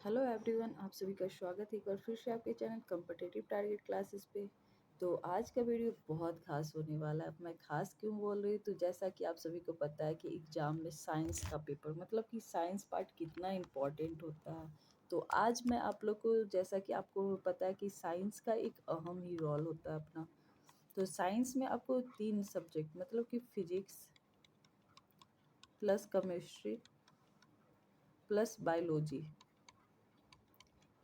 Hello everyone, आप सभी का स्वागत है एक बार फिर से आपके चैनल कॉम्पिटिटिव टारगेट क्लासेस पे। तो आज का वीडियो बहुत खास होने वाला है। अब मैं खास क्यों बोल रही हूँ, तो जैसा कि आप सभी को पता है कि एग्ज़ाम में साइंस का पेपर मतलब कि साइंस पार्ट कितना इम्पोर्टेंट होता है। तो आज मैं आप लोग को, जैसा कि आपको पता है कि साइंस का एक अहम ही रोल होता है अपना। तो साइंस में आपको 3 सब्जेक्ट मतलब कि physics plus chemistry plus biology,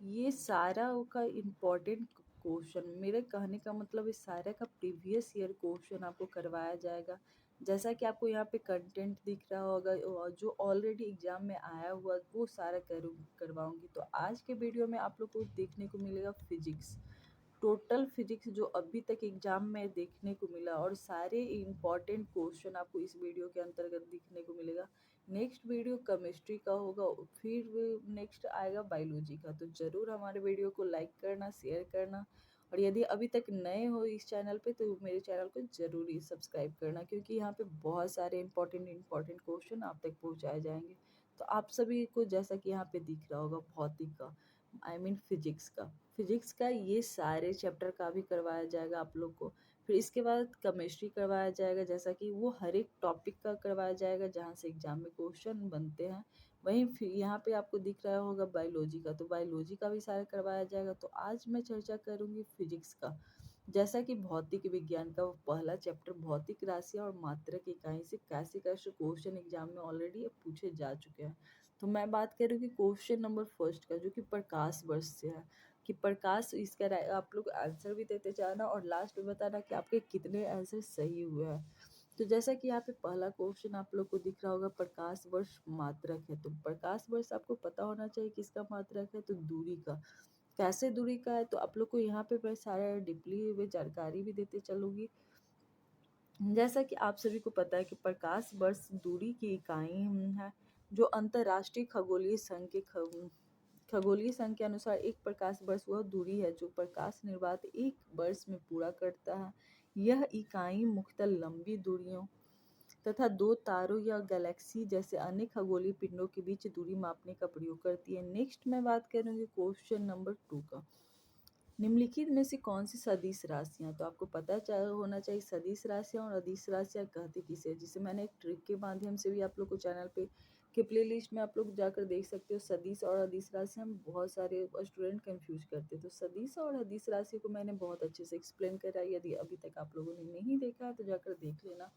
ये सारा का इम्पोर्टेंट क्वेश्चन, मेरे कहने का मतलब इस सारे का प्रीवियस ईयर क्वेश्चन आपको करवाया जाएगा। जैसा कि आपको यहाँ पे कंटेंट दिख रहा होगा और जो ऑलरेडी एग्जाम में आया हुआ वो सारा करवाऊंगी। तो आज के वीडियो में आप लोग को देखने को मिलेगा फिजिक्स, टोटल फिजिक्स जो अभी तक एग्जाम में देखने को मिला, और सारे इम्पॉर्टेंट क्वेश्चन आपको इस वीडियो के अंतर्गत देखने को मिलेगा। नेक्स्ट वीडियो केमिस्ट्री का होगा, फिर नेक्स्ट आएगा बायोलॉजी का। तो ज़रूर हमारे वीडियो को लाइक करना, शेयर करना, और यदि अभी तक नए हो इस चैनल पे तो मेरे चैनल को ज़रूर ही सब्सक्राइब करना, क्योंकि यहाँ पे बहुत सारे इंपॉर्टेंट क्वेश्चन आप तक पहुँचाए जाएंगे। तो आप सभी को, जैसा कि यहाँ पे दिख रहा होगा, भौतिक का फिजिक्स का ये सारे चैप्टर का भी करवाया जाएगा आप लोग को। फिर इसके बाद केमिस्ट्री करवाया जाएगा, जैसा कि वो हर एक टॉपिक का करवाया जाएगा जहाँ से एग्जाम में क्वेश्चन बनते हैं। वहीं फिर यहाँ पे आपको दिख रहा होगा बायोलॉजी का, तो बायोलॉजी का भी सारा करवाया जाएगा। तो आज मैं चर्चा करूँगी फिजिक्स का। जैसा कि भौतिक विज्ञान का वो पहला चैप्टर भौतिक राशियाँ और मात्रक इकाई से कैसे कैसे क्वेश्चन एग्जाम में ऑलरेडी पूछे जा चुके हैं। तो मैं बात करूँगी क्वेश्चन नंबर फर्स्ट का, जो कि प्रकाश वर्ष से है। कि प्रकाश, इसका आप लोग आंसर भी देते जाना और लास्ट में बताना कि आपके कितने आंसर सही हुए हैं। तो जैसा कि यहाँ पे पहला क्वेश्चन आप लोग को दिख रहा होगा, प्रकाश वर्ष मात्रक है। तो प्रकाश वर्ष आपको पता होना चाहिए किसका मात्रक है, तो दूरी का। कैसे दूरी का है, तो आप लोग को यहाँ पे मैं सारा डीपली में जानकारी भी देते चलूँगी। जैसा कि आप सभी को पता है कि प्रकाश वर्ष दूरी की इकाई है, जो अंतर्राष्ट्रीय खगोलीय संघ के अनुसार एक प्रकाश वर्ष वह दूरी है जो प्रकाश निर्वात एक वर्ष में पूरा करता है। यह इकाई मुख्यतः लंबी दूरियों तथा दो तारों या गैलेक्सी जैसे अन्य खगोलीय पिंडों के बीच दूरी मापने का प्रयोग करती है। नेक्स्ट मैं बात करूंगी क्वेश्चन नंबर 2 का। निम्नलिखित में से कौन सी सदिश राशियां, तो आपको पता होना चाहिए सदिश राशियां और अदिश राशियां कहते किसे, जिसे मैंने एक ट्रिक के माध्यम से भी आप लोग को चैनल पे के प्लेलिस्ट में आप लोग जाकर देख सकते हो। सदिश और अदिश राशियां बहुत सारे स्टूडेंट कंफ्यूज करते हैं, तो सदिश और अदिश राशि को मैंने बहुत अच्छे से एक्सप्लेन करा है। यदि अभी तक आप लोगों ने नहीं देखा है तो जाकर देख लेना।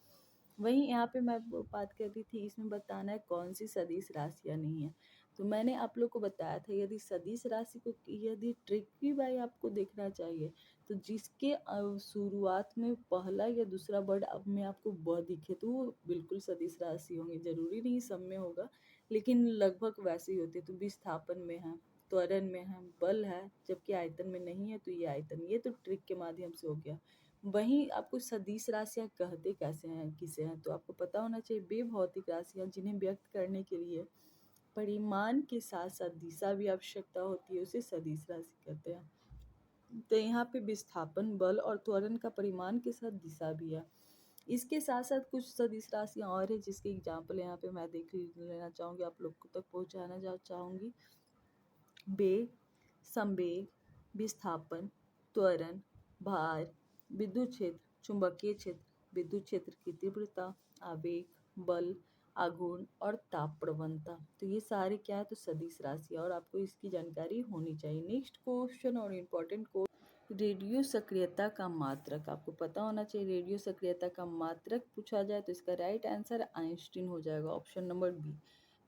वहीं यहाँ पे मैं बात कर रही थी, इसमें बताना है कौन सी सदिश राशियाँ नहीं है। तो मैंने आप लोग को बताया था, यदि सदिश राशि को, यदि ट्रिक भी भाई आपको देखना चाहिए, तो जिसके शुरुआत में पहला या दूसरा वर्ड अब में आपको ब दिखे तो वो बिल्कुल सदिश राशि होंगे। जरूरी नहीं सब में होगा, लेकिन लगभग वैसे ही होते। तो विस्थापन में है, त्वरण में है, बल है, जबकि आयतन में नहीं है, तो ये आयतन, ये तो ट्रिक के माध्यम से हो गया। वहीं आपको सदिश राशियाँ कहते कैसे हैं, किसे हैं, तो आपको पता होना चाहिए वे भौतिक राशियाँ जिन्हें व्यक्त करने के लिए परिमाण के साथ साथ दिशा भी आवश्यकता होती है, उसे सदिश राशि कहते हैं। तो यहाँ पे विस्थापन, बल और त्वरण का परिमाण के साथ दिशा भी है। इसके साथ साथ कुछ सदिश राशियाँ और है जिसके एग्जाम्पल यहाँ पे मैं देख लेना चाहूँगी, आप लोग तक पहुँचाना चाहूँगी। वेग, संवेग, विस्थापन, त्वरण, भार, विद्युत क्षेत्र, चुंबकीय क्षेत्र, विद्युत क्षेत्र की तीव्रता, आवेग, बल, आघूर्ण और ताप प्रवणता। तो ये सारे क्या है, तो सदिश राशि, और आपको इसकी जानकारी होनी चाहिए। नेक्स्ट क्वेश्चन और इम्पोर्टेंट क्वेश्चन, रेडियो सक्रियता का मात्रक आपको पता होना चाहिए। रेडियो सक्रियता का मात्रक पूछा जाए तो इसका राइट आंसर आइंस्टीन हो जाएगा, ऑप्शन नंबर बी।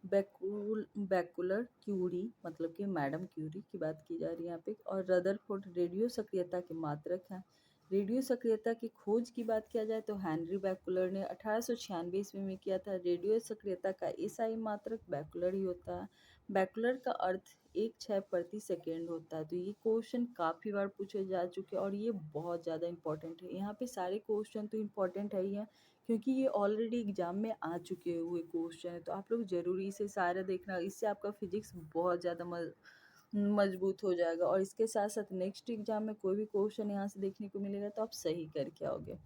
बैकुलर क्यूरी मतलब कि मैडम क्यूरी की बात की जा रही है यहाँ पे, और रदरफोर्ड रेडियो सक्रियता के मात्रक हैं। रेडियो सक्रियता की खोज की बात किया जाए तो हेनरी बैकुलर ने 1896 ईस्वी में किया था। रेडियो सक्रियता का एसआई मात्रक बैकुलर ही होता है। बैकुलर का अर्थ 1/6 प्रति सेकेंड होता है। तो ये क्वेश्चन काफ़ी बार पूछे जा चुके हैं और ये बहुत ज़्यादा इंपॉर्टेंट है। यहाँ पे सारे क्वेश्चन तो इम्पॉर्टेंट है ही हैं, क्योंकि ये ऑलरेडी एग्जाम में आ चुके हुए क्वेश्चन है। तो आप लोग ज़रूरी इसे सारा देखना, इससे आपका फिजिक्स बहुत ज़्यादा मजबूत हो जाएगा। और इसके साथ साथ नेक्स्ट एग्जाम में कोई भी क्वेश्चन यहाँ से देखने को मिलेगा तो आप सही करके आओगे।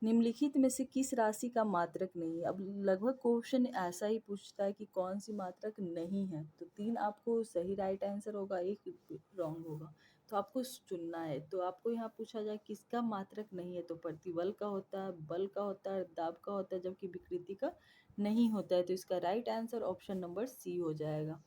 निम्नलिखित में से किस राशि का मात्रक नहीं है? अब लगभग क्वेश्चन ऐसा ही पूछता है कि कौन सी मात्रक नहीं है, तो 3 आपको सही राइट आंसर होगा, 1 रॉन्ग होगा। तो आपको चुनना है। तो आपको यहाँ पूछा जाए किसका मात्रक नहीं है, तो प्रतिबल का होता है, बल का होता है, दाब का होता है, जबकि विकृति का नहीं होता है। तो इसका right answer option number C हो जाएगा।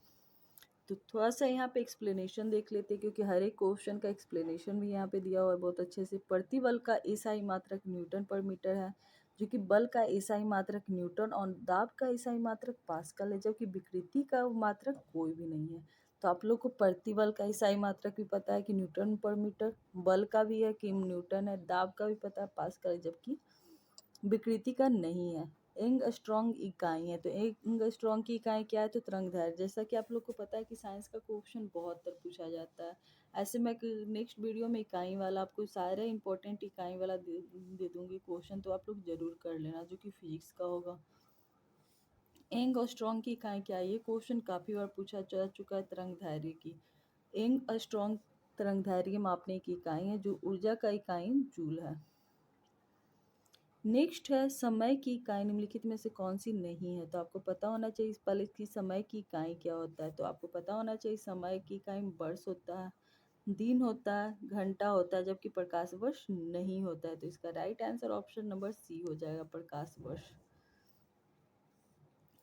तो थोड़ा सा यहाँ पे एक्सप्लेनेशन देख लेते हैं, क्योंकि हर एक क्वेश्चन का एक्सप्लेनेशन भी यहाँ पे दिया हुआ है बहुत अच्छे से। प्रतिबल का एसआई मात्रक न्यूटन पर मीटर है, जो कि बल का एसआई मात्रक न्यूटन और दाब का एसआई मात्रक पास्कल है, जबकि विकृति का मात्रक कोई भी नहीं है। तो आप लोग को प्रतिबल का एसआई मात्रक भी पता है कि न्यूटन पर मीटर, बल का भी है कि न्यूटन है, दाब का भी पता है पास्कल है, जबकि विकृति का नहीं है। एंगस्ट्रॉम इकाई है, तो एंगस्ट्रॉम की इकाई क्या है, तो तरंगदैर्घ्य। जैसा कि आप लोग को पता है कि साइंस का क्वेश्चन बहुत बार पूछा जाता है। ऐसे मैं नेक्स्ट वीडियो में इकाई वाला आपको सारे इंपॉर्टेंट इकाई वाला दे दूंगी क्वेश्चन, तो आप लोग जरूर कर लेना, जो कि फिजिक्स का होगा। एंगस्ट्रॉम की इकाई क्या है, ये क्वेश्चन काफ़ी बार पूछा जा चुका है तरंगदैर्घ्य की। एंगस्ट्रॉम तरंगदैर्घ्य मापने की इकाई है, जो ऊर्जा का इकाई जूल है। नेक्स्ट है समय की इकाई निम्नलिखित में से कौन सी नहीं है, तो आपको पता होना चाहिए पहले कि समय की इकाई क्या होता है। तो आपको पता होना चाहिए समय की इकाई वर्ष होता है, दिन होता है, घंटा होता है, जबकि प्रकाश वर्ष नहीं होता है। तो इसका right answer option number C हो जाएगा, प्रकाश वर्ष।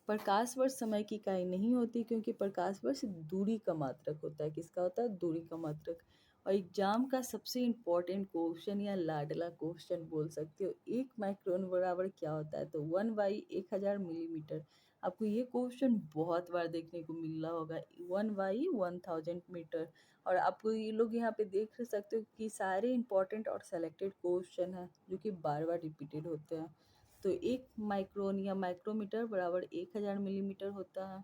प्रकाश वर्ष समय की इकाई नहीं होती, क्योंकि प्रकाश वर्ष दूरी का मात्रक होता है। किसका होता है, दूरी का मात्रक। और एग्जाम का सबसे इम्पोर्टेंट क्वेश्चन या लाडला क्वेश्चन बोल सकते हो, 1 माइक्रोन बराबर क्या होता है, तो 1/1000 मिलीमीटर। आपको ये क्वेश्चन बहुत बार देखने को मिल रहा होगा, 1/1000 मीटर। और आपको ये लोग यहाँ पे देख सकते हो कि सारे इंपॉर्टेंट और सेलेक्टेड क्वेश्चन हैं, जो कि बार बार रिपीटेड होते हैं। तो 1 माइक्रोन या माइक्रोमीटर बराबर 1000 मिलीमीटर होता है।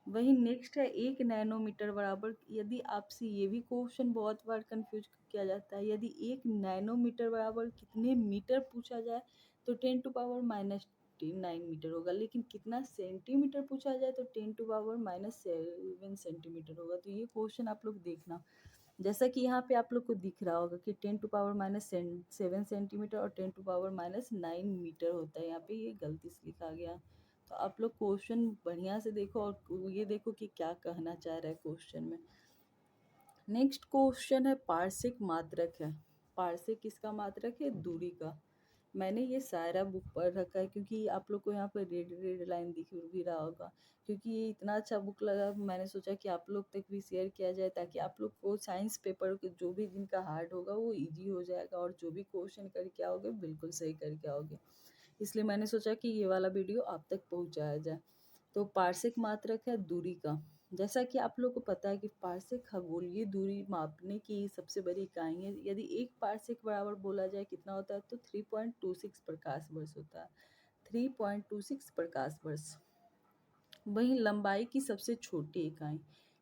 वही नेक्स्ट है 1 नैनोमीटर बराबर, यदि आपसे ये भी क्वेश्चन बहुत बार कंफ्यूज किया जाता है, यदि 1 नैनोमीटर बराबर कितने मीटर पूछा जाए, तो 10⁻⁹ मीटर होगा। लेकिन कितना सेंटीमीटर पूछा जाए, तो 10⁻⁷ सेंटीमीटर होगा। तो ये क्वेश्चन आप लोग देखना, जैसा कि यहाँ पे आप लोग को दिख रहा होगा कि 10⁻⁷ सेंटीमीटर और 10⁻⁹ मीटर होता है। यहाँ पे ये गलती से लिखा गया। तो आप लोग क्वेश्चन बढ़िया से देखो और ये देखो कि क्या कहना चाह रहा है क्वेश्चन में। नेक्स्ट क्वेश्चन है पार्शिक मात्रक है। पार्शिक किसका मात्रक है, दूरी का। मैंने ये सारा बुक पढ़ रखा है, क्योंकि आप लोग को यहाँ पर रेड रेड लाइन दिख भी रहा होगा, क्योंकि ये इतना अच्छा बुक लगा, मैंने सोचा कि आप लोग तक भी शेयर किया जाए, ताकि आप लोग को साइंस पेपर के जो भी जिनका हार्ड होगा वो इजी हो जाएगा, और जो भी क्वेश्चन करके आओगे बिल्कुल सही करके आओगे। इसलिए मैंने सोचा कि ये वाला वीडियो आप तक पहुँचाया जाए। तो पार्शिक मात्रक है दूरी का। जैसा कि आप लोग को पता है कि पार्शिक खगोलीय दूरी मापने की सबसे बड़ी इकाई है। यदि 1 पार्शिक बराबर बोला जाए कितना होता है, तो 3.26 प्रकाश वर्ष होता है। 3.26 प्रकाश वर्ष। वहीं लंबाई की सबसे छोटी इकाई,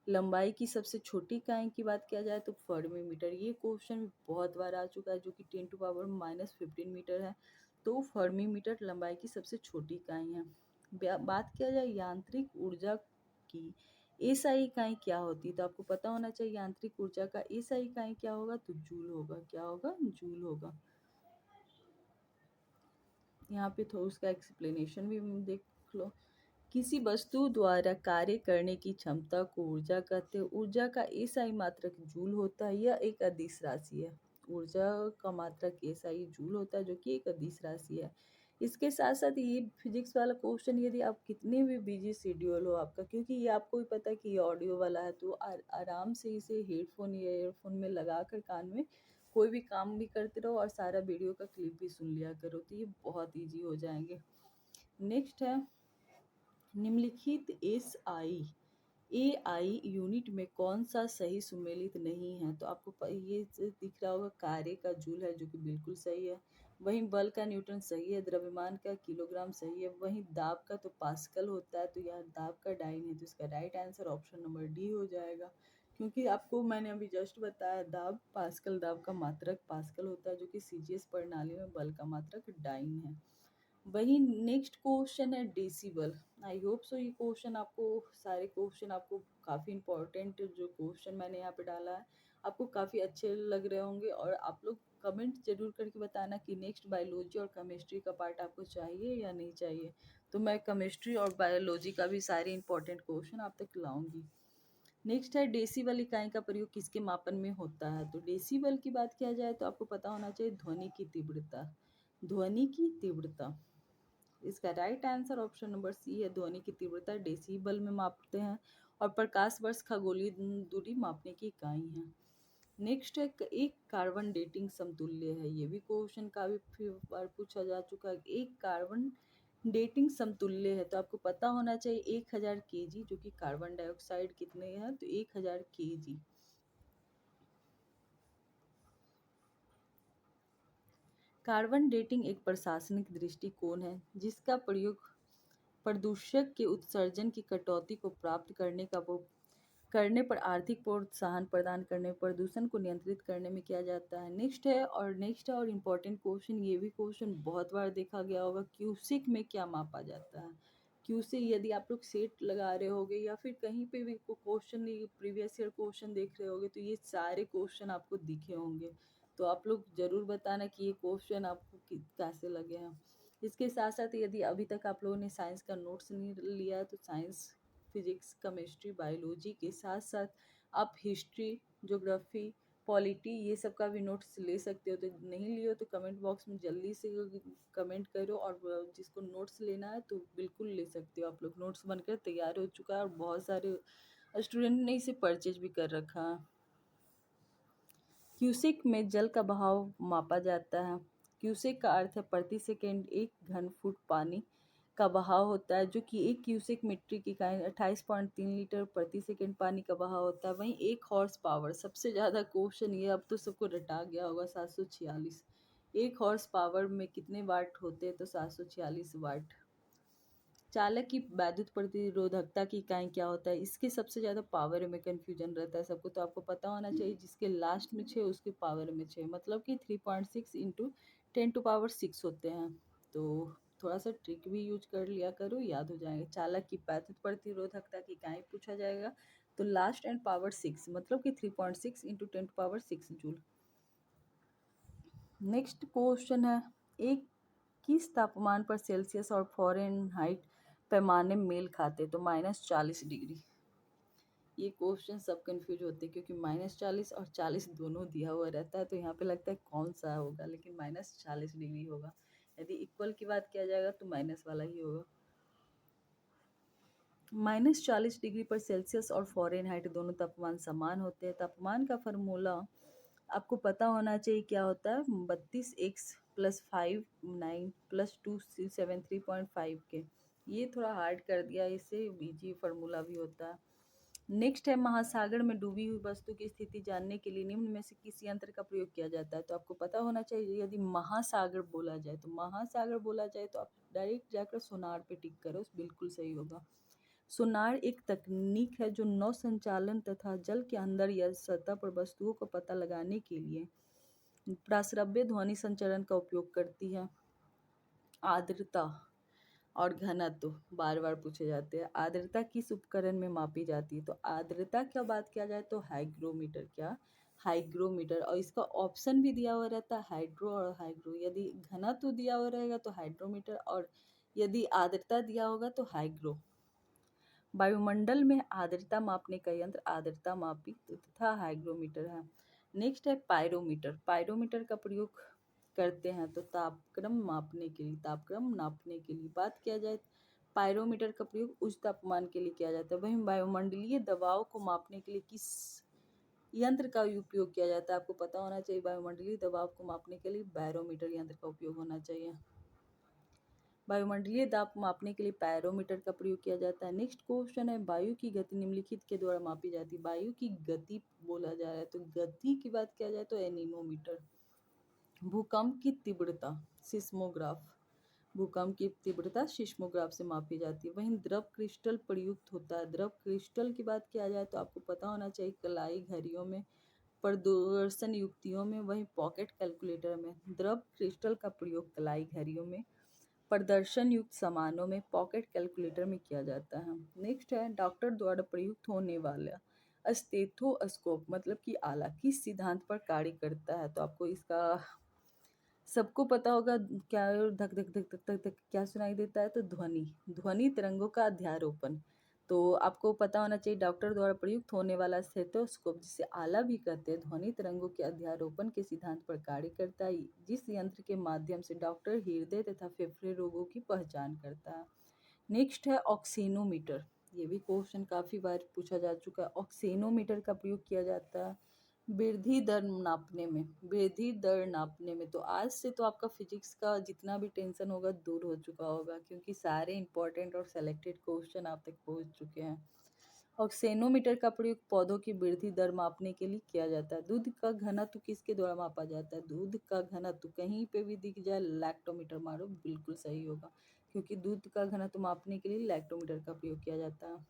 लंबाई की सबसे छोटी इकाई की बात किया जाए तो फर्मी मीटर। ये क्वेश्चन बहुत बार आ चुका है, जो कि 10⁻⁻15 मीटर है। तो फर्मी मीटर लंबाई की सबसे छोटी इकाई है। बात किया जाए यांत्रिक ऊर्जा की, एसआई इकाई क्या होती है, तो आपको पता होना चाहिए यांत्रिक ऊर्जा का एसआई इकाई क्या होगा, तो जूल होगा। क्या होगा, जूल होगा। यहाँ पे थोड़ा उसका एक्सप्लेनेशन भी देख लो। किसी वस्तु द्वारा कार्य करने की क्षमता को ऊर्जा कहते हैं। ऊर्जा का एसआई मात्रक जूल होता है, यह एक अदिश राशि है। ऊर्जा का मात्रक एसआई जूल होता है, जो कि एक अदिश राशि है। इसके साथ साथ ये फिजिक्स वाला क्वेश्चन, यदि आप कितने भी बिजी शेड्यूल हो आपका, क्योंकि ये आपको भी पता है कि ये ऑडियो वाला है, तो आराम से इसे हेडफोन या ईयरफोन में लगा कर कान में कोई भी काम भी करते रहो, और सारा वीडियो का क्लिप भी सुन लिया करो, तो ये बहुत ईजी हो जाएंगे। नेक्स्ट है निम्नलिखित ए आई यूनिट में कौन सा सही सुमेलित नहीं है, तो आपको ये दिख रहा होगा कार्य का जूल है, जो कि बिल्कुल सही है। वहीं बल का न्यूटन सही है, द्रव्यमान का किलोग्राम सही है। वहीं दाब का तो पास्कल होता है, तो यह दाब का डाइन है। तो इसका right answer option number D हो जाएगा, क्योंकि आपको मैंने अभी जस्ट बताया दाब पास्कल, दाब का मात्रक पास्कल होता है, जो कि सीजीएस प्रणाली में बल का मात्रक डाइन है। वही नेक्स्ट क्वेश्चन है डेसिबल। आई होप सो ये क्वेश्चन आपको, सारे क्वेश्चन आपको काफ़ी इंपॉर्टेंट जो क्वेश्चन मैंने यहाँ पे डाला है आपको काफ़ी अच्छे लग रहे होंगे। और आप लोग कमेंट जरूर करके बताना कि नेक्स्ट बायोलॉजी और केमिस्ट्री का पार्ट आपको चाहिए या नहीं चाहिए। तो मैं केमिस्ट्री और बायोलॉजी का भी सारे इंपॉर्टेंट क्वेश्चन आप तक लाऊंगी। नेक्स्ट है डेसिबल इकाई का प्रयोग किसके मापन में होता है। तो डेसिबल की बात किया जाए तो आपको पता होना चाहिए ध्वनि की तीव्रता। ध्वनि की तीव्रता, इसका right answer option number C है। ध्वनि की तीव्रता डेसिबल में मापते हैं और प्रकाश वर्ष खगोलीय दूरी मापने की इकाई है। नेक्स्ट है एक कार्बन डेटिंग समतुल्य है। ये भी क्वेश्चन काफी बार पूछा जा चुका है। एक कार्बन डेटिंग समतुल्य है तो आपको पता होना चाहिए 1000 केजी, जो कि कार्बन डाइऑक्साइड कितने हैं तो 1000 केजी। कार्बन डेटिंग एक प्रशासनिक दृष्टिकोण है जिसका प्रयोग प्रदूषक के उत्सर्जन की कटौती को प्राप्त करने पर आर्थिक प्रोत्साहन प्रदान करने प्रदूषण को नियंत्रित करने में किया जाता है। नेक्स्ट है और इम्पोर्टेंट क्वेश्चन, ये भी क्वेश्चन बहुत बार देखा गया होगा, क्यूसिक में क्या मापा जाता है। क्यूसिक, यदि आप लोग सेट लगा रहे होगे या फिर कहीं पे भी क्वेश्चन प्रीवियस ईयर क्वेश्चन देख रहे होगे तो ये सारे क्वेश्चन आपको दिखे होंगे। तो आप लोग जरूर बताना कि ये क्वेश्चन आपको कैसे लगे हैं। इसके साथ साथ यदि अभी तक आप लोगों ने साइंस का नोट्स नहीं लिया तो साइंस, फिजिक्स, केमिस्ट्री, बायोलॉजी के साथ साथ आप हिस्ट्री, ज्योग्राफी, पॉलिटी ये सब का भी नोट्स ले सकते हो। तो नहीं लियो तो कमेंट बॉक्स में जल्दी से कमेंट करो, और जिसको नोट्स लेना है तो बिल्कुल ले सकते हो। आप लोग नोट्स बनकर तैयार हो चुका है और बहुत सारे स्टूडेंट ने इसे परचेज भी कर रखा है। क्यूसेक में जल का बहाव मापा जाता है। क्यूसेक का अर्थ है प्रति सेकेंड 1 घन फुट पानी का बहाव होता है, जो कि 1 क्यूसेक मिट्टी की इकाई 28.3 लीटर प्रति सेकेंड पानी का बहाव होता है। वहीं 1 हॉर्स पावर, सबसे ज़्यादा क्वेश्चन ये अब तो सबको रटा गया होगा, 746। 1 हॉर्स पावर में कितने वाट होते हैं तो 746 वाट। चालक की वैद्युत प्रतिरोधकता की इकाई क्या होता है, इसके सबसे ज़्यादा पावर में कन्फ्यूजन रहता है सबको। तो आपको पता होना चाहिए जिसके लास्ट में 6 उसके पावर में 6, मतलब कि 3.6 इंटू 10⁻6 होते हैं। तो थोड़ा सा ट्रिक भी यूज कर लिया करो, याद हो जाएंगे। चालक की वैद्युत प्रतिरोधकता की इकाई पूछा जाएगा तो लास्ट एंड पावर 6, मतलब कि 3.6 इंटू 10⁻6 जूल। नेक्स्ट क्वेश्चन है, एक किस तापमान पर सेल्सियस और फ़ारेनहाइट पैमाने मेल खाते, तो -40 डिग्री। ये क्वेश्चन सब कंफ्यूज होते हैं क्योंकि -40 और 40 दोनों दिया हुआ रहता है, तो यहाँ पे लगता है कौन सा होगा, लेकिन -40 डिग्री होगा। यदि इक्वल की बात किया जाएगा तो माइनस वाला ही होगा। -40 डिग्री पर सेल्सियस और फ़ारेनहाइट दोनों तापमान समान होते हैं। तापमान का फार्मूला आपको पता होना चाहिए क्या होता है, 32x + 5 9 + 2 73.5 के। ये थोड़ा हार्ड कर दिया, इससे इजी फार्मूला भी होता है। नेक्स्ट है महासागर में डूबी हुई वस्तु की स्थिति जानने के लिए निम्न में से किस यंत्र का प्रयोग किया जाता है। तो आपको पता होना चाहिए, यदि महासागर बोला जाए तो आप डायरेक्ट जाकर सोनार पे टिक करो, बिल्कुल सही होगा। सोनार एक तकनीक है जो नौ संचालन तथा जल के अंदर या सतह पर वस्तुओं को पता लगाने के लिए प्राश्रव्य ध्वनि संचरण का उपयोग करती है। आर्द्रता और घनत्व बार बार पूछे जाते हैं। आर्द्रता किस उपकरण में मापी जाती है, तो आर्द्रता क्या बात किया जाए तो हाइग्रोमीटर। क्या? हाइग्रोमीटर। और इसका ऑप्शन भी दिया हुआ रहता है, हाइड्रो और हाइग्रो। यदि घनत्व दिया हुआ रहेगा तो हाइड्रोमीटर, और यदि आर्द्रता दिया होगा तो हाइग्रो। वायुमंडल में आर्द्रता मापने का यंत्र आर्द्रता मापी तथा हाइग्रोमीटर है। नेक्स्ट है पायरोमीटर। पायरोमीटर का प्रयोग करते हैं तो तापक्रम नापने के लिए बात किया जाए, पायरोमीटर का प्रयोग उच्च तापमान के लिए किया जाता है। वहीं वायुमंडलीय दबाव को मापने के लिए किस यंत्र का उपयोग किया जाता है, आपको पता होना चाहिए। वायुमंडलीय दबाव को मापने के लिए बैरोमीटर यंत्र का उपयोग होना चाहिए। वायुमंडलीय दाब मापने के लिए पैरोमीटर का प्रयोग किया जाता है। नेक्स्ट क्वेश्चन है, वायु की गति निम्नलिखित के द्वारा मापी जाती है। वायु की गति बोला जा रहा है तो गति की बात किया जाए तो एनीमोमीटर। भूकंप की तीव्रता सिस्मोग्राफ। भूकंप की तीव्रता सिस्मोग्राफ से मापी जाती है। वहीं द्रव क्रिस्टल प्रयुक्त होता है। द्रव क्रिस्टल की बात किया जाए तो आपको पता होना चाहिए कलाई घड़ियों में, प्रदर्शन युक्तियों में, वहीं पॉकेट कैलकुलेटर में। द्रव क्रिस्टल का प्रयोग कलाई घड़ियों में, प्रदर्शन युक्त सामानों में पॉकेट कैलकुलेटर में किया जाता है। नेक्स्ट है डॉक्टर द्वारा प्रयुक्त होने वाला स्टेथोस्कोप मतलब कि आला किस सिद्धांत पर कार्य करता है। तो आपको इसका सबको पता होगा क्या, धक धक धक धक धक धक क्या सुनाई देता है, तो ध्वनि, ध्वनि तरंगों का अध्यारोपण। तो आपको पता होना चाहिए डॉक्टर द्वारा प्रयुक्त होने वाला स्टेथोस्कोप, जिसे आला भी कहते हैं, ध्वनि तरंगों के अध्यारोपण के सिद्धांत पर कार्य करता है, जिस यंत्र के माध्यम से डॉक्टर हृदय तथा फेफड़े रोगों की पहचान करता है। नेक्स्ट है ऑक्सीनोमीटर। ये भी क्वेश्चन काफ़ी बार पूछा जा चुका है। ऑक्सीनोमीटर का प्रयोग किया जाता है वृद्धि दर नापने में, वृद्धि दर नापने में। तो आज से तो आपका फिजिक्स का जितना भी टेंशन होगा दूर हो चुका होगा, क्योंकि सारे इंपॉर्टेंट और सेलेक्टेड क्वेश्चन आप तक पहुंच चुके हैं। ऑक्सेनोमीटर का प्रयोग पौधों की वृद्धि दर मापने के लिए किया जाता है। दूध का घनत्व किसके द्वारा मापा जाता है? दूध का घनत्व कहीं पे भी दिख जाए लैक्टोमीटर मारो, बिल्कुल सही होगा, क्योंकि दूध का घनत्व मापने के लिए लैक्टोमीटर का प्रयोग किया जाता है।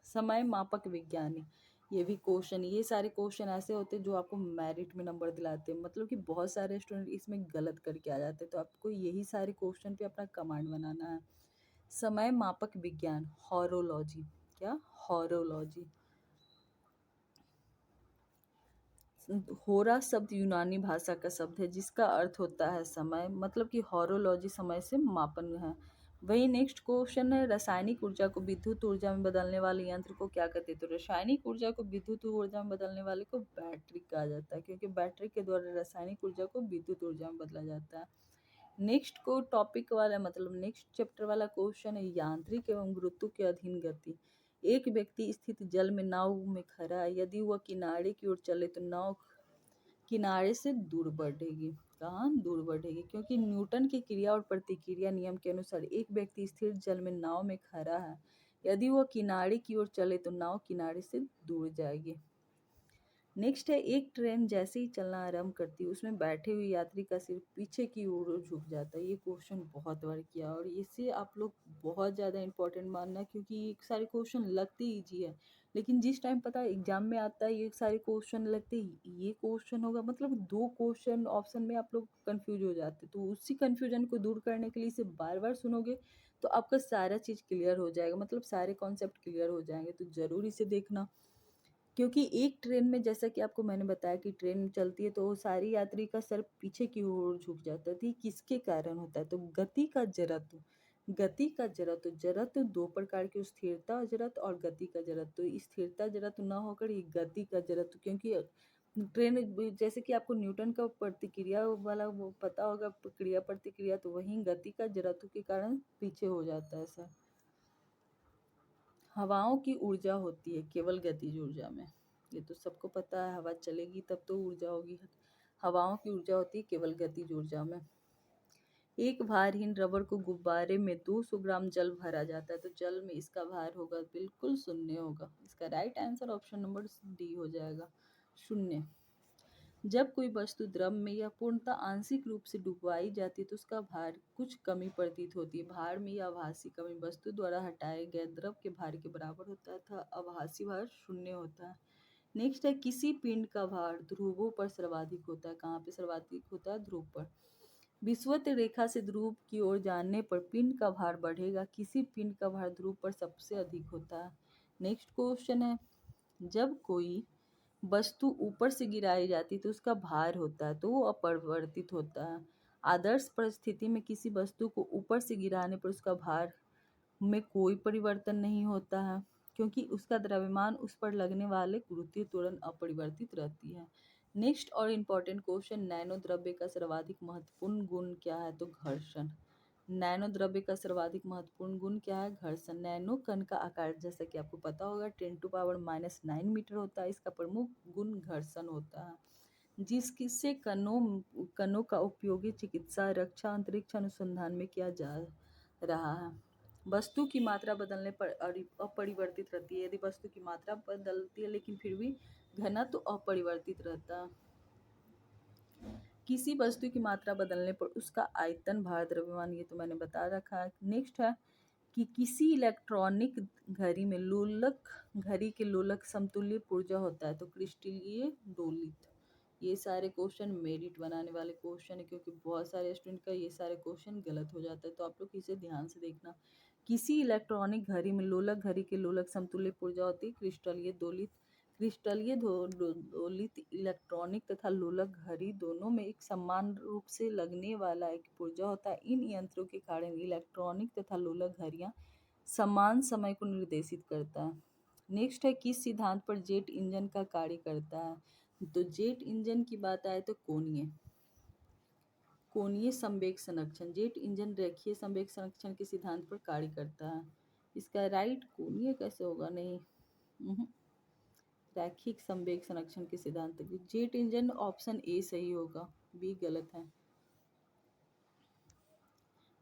समय मापक विज्ञानी, ये भी क्वेश्चन, ये सारे क्वेश्चन ऐसे होते हैं जो आपको मेरिट में नंबर दिलाते हैं, मतलब कि बहुत सारे स्टूडेंट इसमें गलत करके आ जाते हैं, तो आपको यही सारे क्वेश्चन पे अपना कमांड बनाना है। समय मापक विज्ञान, हॉरोलॉजी, क्या हॉरोलॉजी। होरा शब्द यूनानी भाषा का शब्द है जिसका अर्थ होता है समय, मतलब कि हॉरोलॉजी समय से मापन है। वही नेक्स्ट क्वेश्चन है रासायनिक ऊर्जा को विद्युत ऊर्जा में बदलने वाले यंत्र को क्या कहते हैं? तो रासायनिक ऊर्जा को विद्युत ऊर्जा में बदलने वाले को बैटरी कहा जाता है, क्योंकि बैटरी के द्वारा रासायनिक ऊर्जा को विद्युत ऊर्जा में बदला जाता है। नेक्स्ट को टॉपिक वाला मतलब नेक्स्ट चैप्टर वाला क्वेश्चन है यांत्रिक एवं गुरुत्व के अधीन गति। एक व्यक्ति स्थित जल में नाव में खड़ा है, यदि वह किनारे की ओर चले तो नाव किनारे से दूर बढ़ेगी। कहाँ दूर बढ़ेगी? क्योंकि न्यूटन की क्रिया और प्रतिक्रिया नियम के अनुसार एक व्यक्ति स्थिर जल में नाव में खड़ा है, यदि वह किनारे की ओर चले तो नाव किनारे से दूर जाएगी। नेक्स्ट है एक ट्रेन जैसे ही चलना आरंभ करती है उसमें बैठे हुए यात्री का सिर पीछे की ओर झुक जाता है। ये क्वेश्चन बहुत बार किया और इससे आप लोग बहुत ज़्यादा इंपॉर्टेंट मानना, क्योंकि ये सारे क्वेश्चन लगते ईजी है, लेकिन जिस टाइम पता है एग्जाम में आता है ये सारे क्वेश्चन लगते ये क्वेश्चन होगा, मतलब दो क्वेश्चन ऑप्शन में आप लोग कंफ्यूज हो जाते। तो उसी कंफ्यूजन को दूर करने के लिए इसे बार बार सुनोगे तो आपका सारा चीज़ क्लियर हो जाएगा, मतलब सारे कॉन्सेप्ट क्लियर हो जाएंगे। तो ज़रूर इसे देखना, क्योंकि एक ट्रेन में जैसा कि आपको मैंने बताया कि ट्रेन चलती है तो सारी यात्री का सर पीछे की ओर झुक जाता है। तो ये किसके कारण होता है? तो गति का जड़त्व, गति का जड़त्व। जड़त्व दो प्रकार की, स्थिरता जड़त्व और गति का जड़त्व। तो स्थिरता जड़त्व ना होकर ये गति का जड़त्व, क्योंकि ट्रेन जैसे कि आपको न्यूटन का प्रतिक्रिया वाला वो पता होगा, क्रिया प्रतिक्रिया, तो वहीं गति का जड़त्व के कारण पीछे हो जाता है सर। हवाओं की ऊर्जा होती है केवल गतिज ऊर्जा में, ये तो सबको पता है, हवा चलेगी तब तो ऊर्जा होगी। हवाओं की ऊर्जा होती है केवल गतिज ऊर्जा में। एक भारहीन रबर को गुब्बारे में 200 ग्राम जल भरा जाता है, तो जल में इसका भार होगा बिल्कुल शून्य होगा। इसका right answer option number D हो जाएगा, शून्य। जब कोई वस्तु द्रव में या पूर्णतः आंशिक रूप से डुबवाई जाती है तो उसका भार कुछ कमी प्रतीत होती है। भार में यह आभासी कमी वस्तु द्वारा हटाए गए द्रव के भार के बराबर होता है तथा आभासी भार शून्य होता है। नेक्स्ट है किसी पिंड का भार ध्रुवों पर सर्वाधिक होता है। कहाँ पे सर्वाधिक होता है? ध्रुव पर। विषुवत रेखा से ध्रुव की ओर जाने पर पिंड का भार बढ़ेगा, किसी पिंड का भार ध्रुव पर सबसे अधिक होता है। नेक्स्ट क्वेश्चन है जब कोई वस्तु ऊपर से गिराई जाती है तो उसका भार होता है, तो वो अपरिवर्तित होता है। आदर्श परिस्थिति में किसी वस्तु को ऊपर से गिराने पर उसका भार में कोई परिवर्तन नहीं होता है, क्योंकि उसका द्रव्यमान उस पर लगने वाले गुरुत्वीय त्वरण अपरिवर्तित रहती है। नेक्स्ट और इम्पोर्टेंट क्वेश्चन, नैनो द्रव्य का सर्वाधिक महत्वपूर्ण गुण क्या है? तो घर्षण। नैनो द्रव्य का सर्वाधिक महत्वपूर्ण गुण क्या है? घर्षण। नैनो कण का आकार जैसा कि आपको पता होगा 10⁻⁹ मीटर होता है। इसका प्रमुख गुण घर्षण होता है, जिससे कणों का उपयोगी चिकित्सा, रक्षा, अंतरिक्ष अनुसंधान में किया जा रहा है। वस्तु की मात्रा बदलने पर अपरिवर्तित रहती है। यदि वस्तु की मात्रा बदलती है लेकिन फिर भी घनत्व तो अपरिवर्तित रहता है। किसी वस्तु की मात्रा बदलने पर उसका आयतन, भार, द्रव्यमान, ये तो मैंने बता रखा है। नेक्स्ट है कि किसी इलेक्ट्रॉनिक घड़ी में लोलक, घड़ी के लोलक समतुल्य पुर्जा होता है, तो क्रिस्टलीय दोलित। ये सारे क्वेश्चन मेरिट बनाने वाले क्वेश्चन है, क्योंकि बहुत सारे स्टूडेंट का ये सारे क्वेश्चन गलत हो जाता है, तो आप लोग इसे ध्यान से देखना। किसी इलेक्ट्रॉनिक घड़ी में लोलक घड़ी के लोलक समतुल्य ऊर्जा होती है। दोलित इलेक्ट्रॉनिक तथा लोलक घड़ी दोनों में एक समान रूप से लगने वाला एक पुर्जा होता है। इन यंत्रों के कारण इलेक्ट्रॉनिक तथा लोलक घड़ियां समान समय को निर्देशित करता है। नेक्स्ट है, किस सिद्धांत पर जेट इंजन का कार्य करता है। तो जेट इंजन की बात आए तो कोणीय संवेग संरक्षण, जेट इंजन रेखीय संवेग संरक्षण के सिद्धांत पर कार्य करता है। इसका राइट कोणीय कैसे होगा, नहीं, रैखिक संवेग संरक्षण के सिद्धांत। जेट इंजन ऑप्शन ए सही होगा, बी गलत है।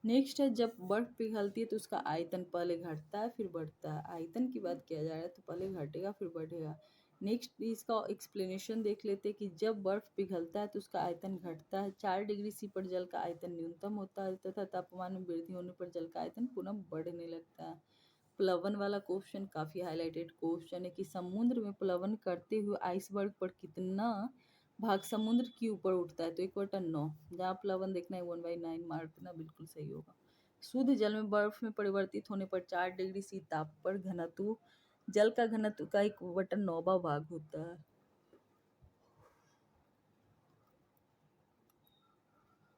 नेक्स्ट है, जब बर्फ पिघलती है तो उसका आयतन पहले घटता है फिर बढ़ता है। आयतन की बात किया जा रहा है तो पहले घटेगा फिर बढ़ेगा। नेक्स्ट इसका एक्सप्लेनेशन देख लेते हैं कि जब बर्फ पिघलता है तो उसका आयतन घटता है। 4 डिग्री सी पर जल का आयतन न्यूनतम होता है तथा तापमान में वृद्धि होने पर जल का आयतन पुनः बढ़ने लगता है। प्लवन वाला क्वेश्चन काफी हाईलाइटेड क्वेश्चन है कि समुद्र में प्लवन करते हुए आइसबर्ग पर कितना भाग समुद्र के ऊपर उठता है। तो 1/9, जहाँ प्लवन देखना है 1/9 मार्क देना, बिल्कुल सही होगा। शुद्ध जल में बर्फ में परिवर्तित होने पर 4 डिग्री सी ताप पर घनत्व जल का घनत्व का 1/9वां भाग होता है।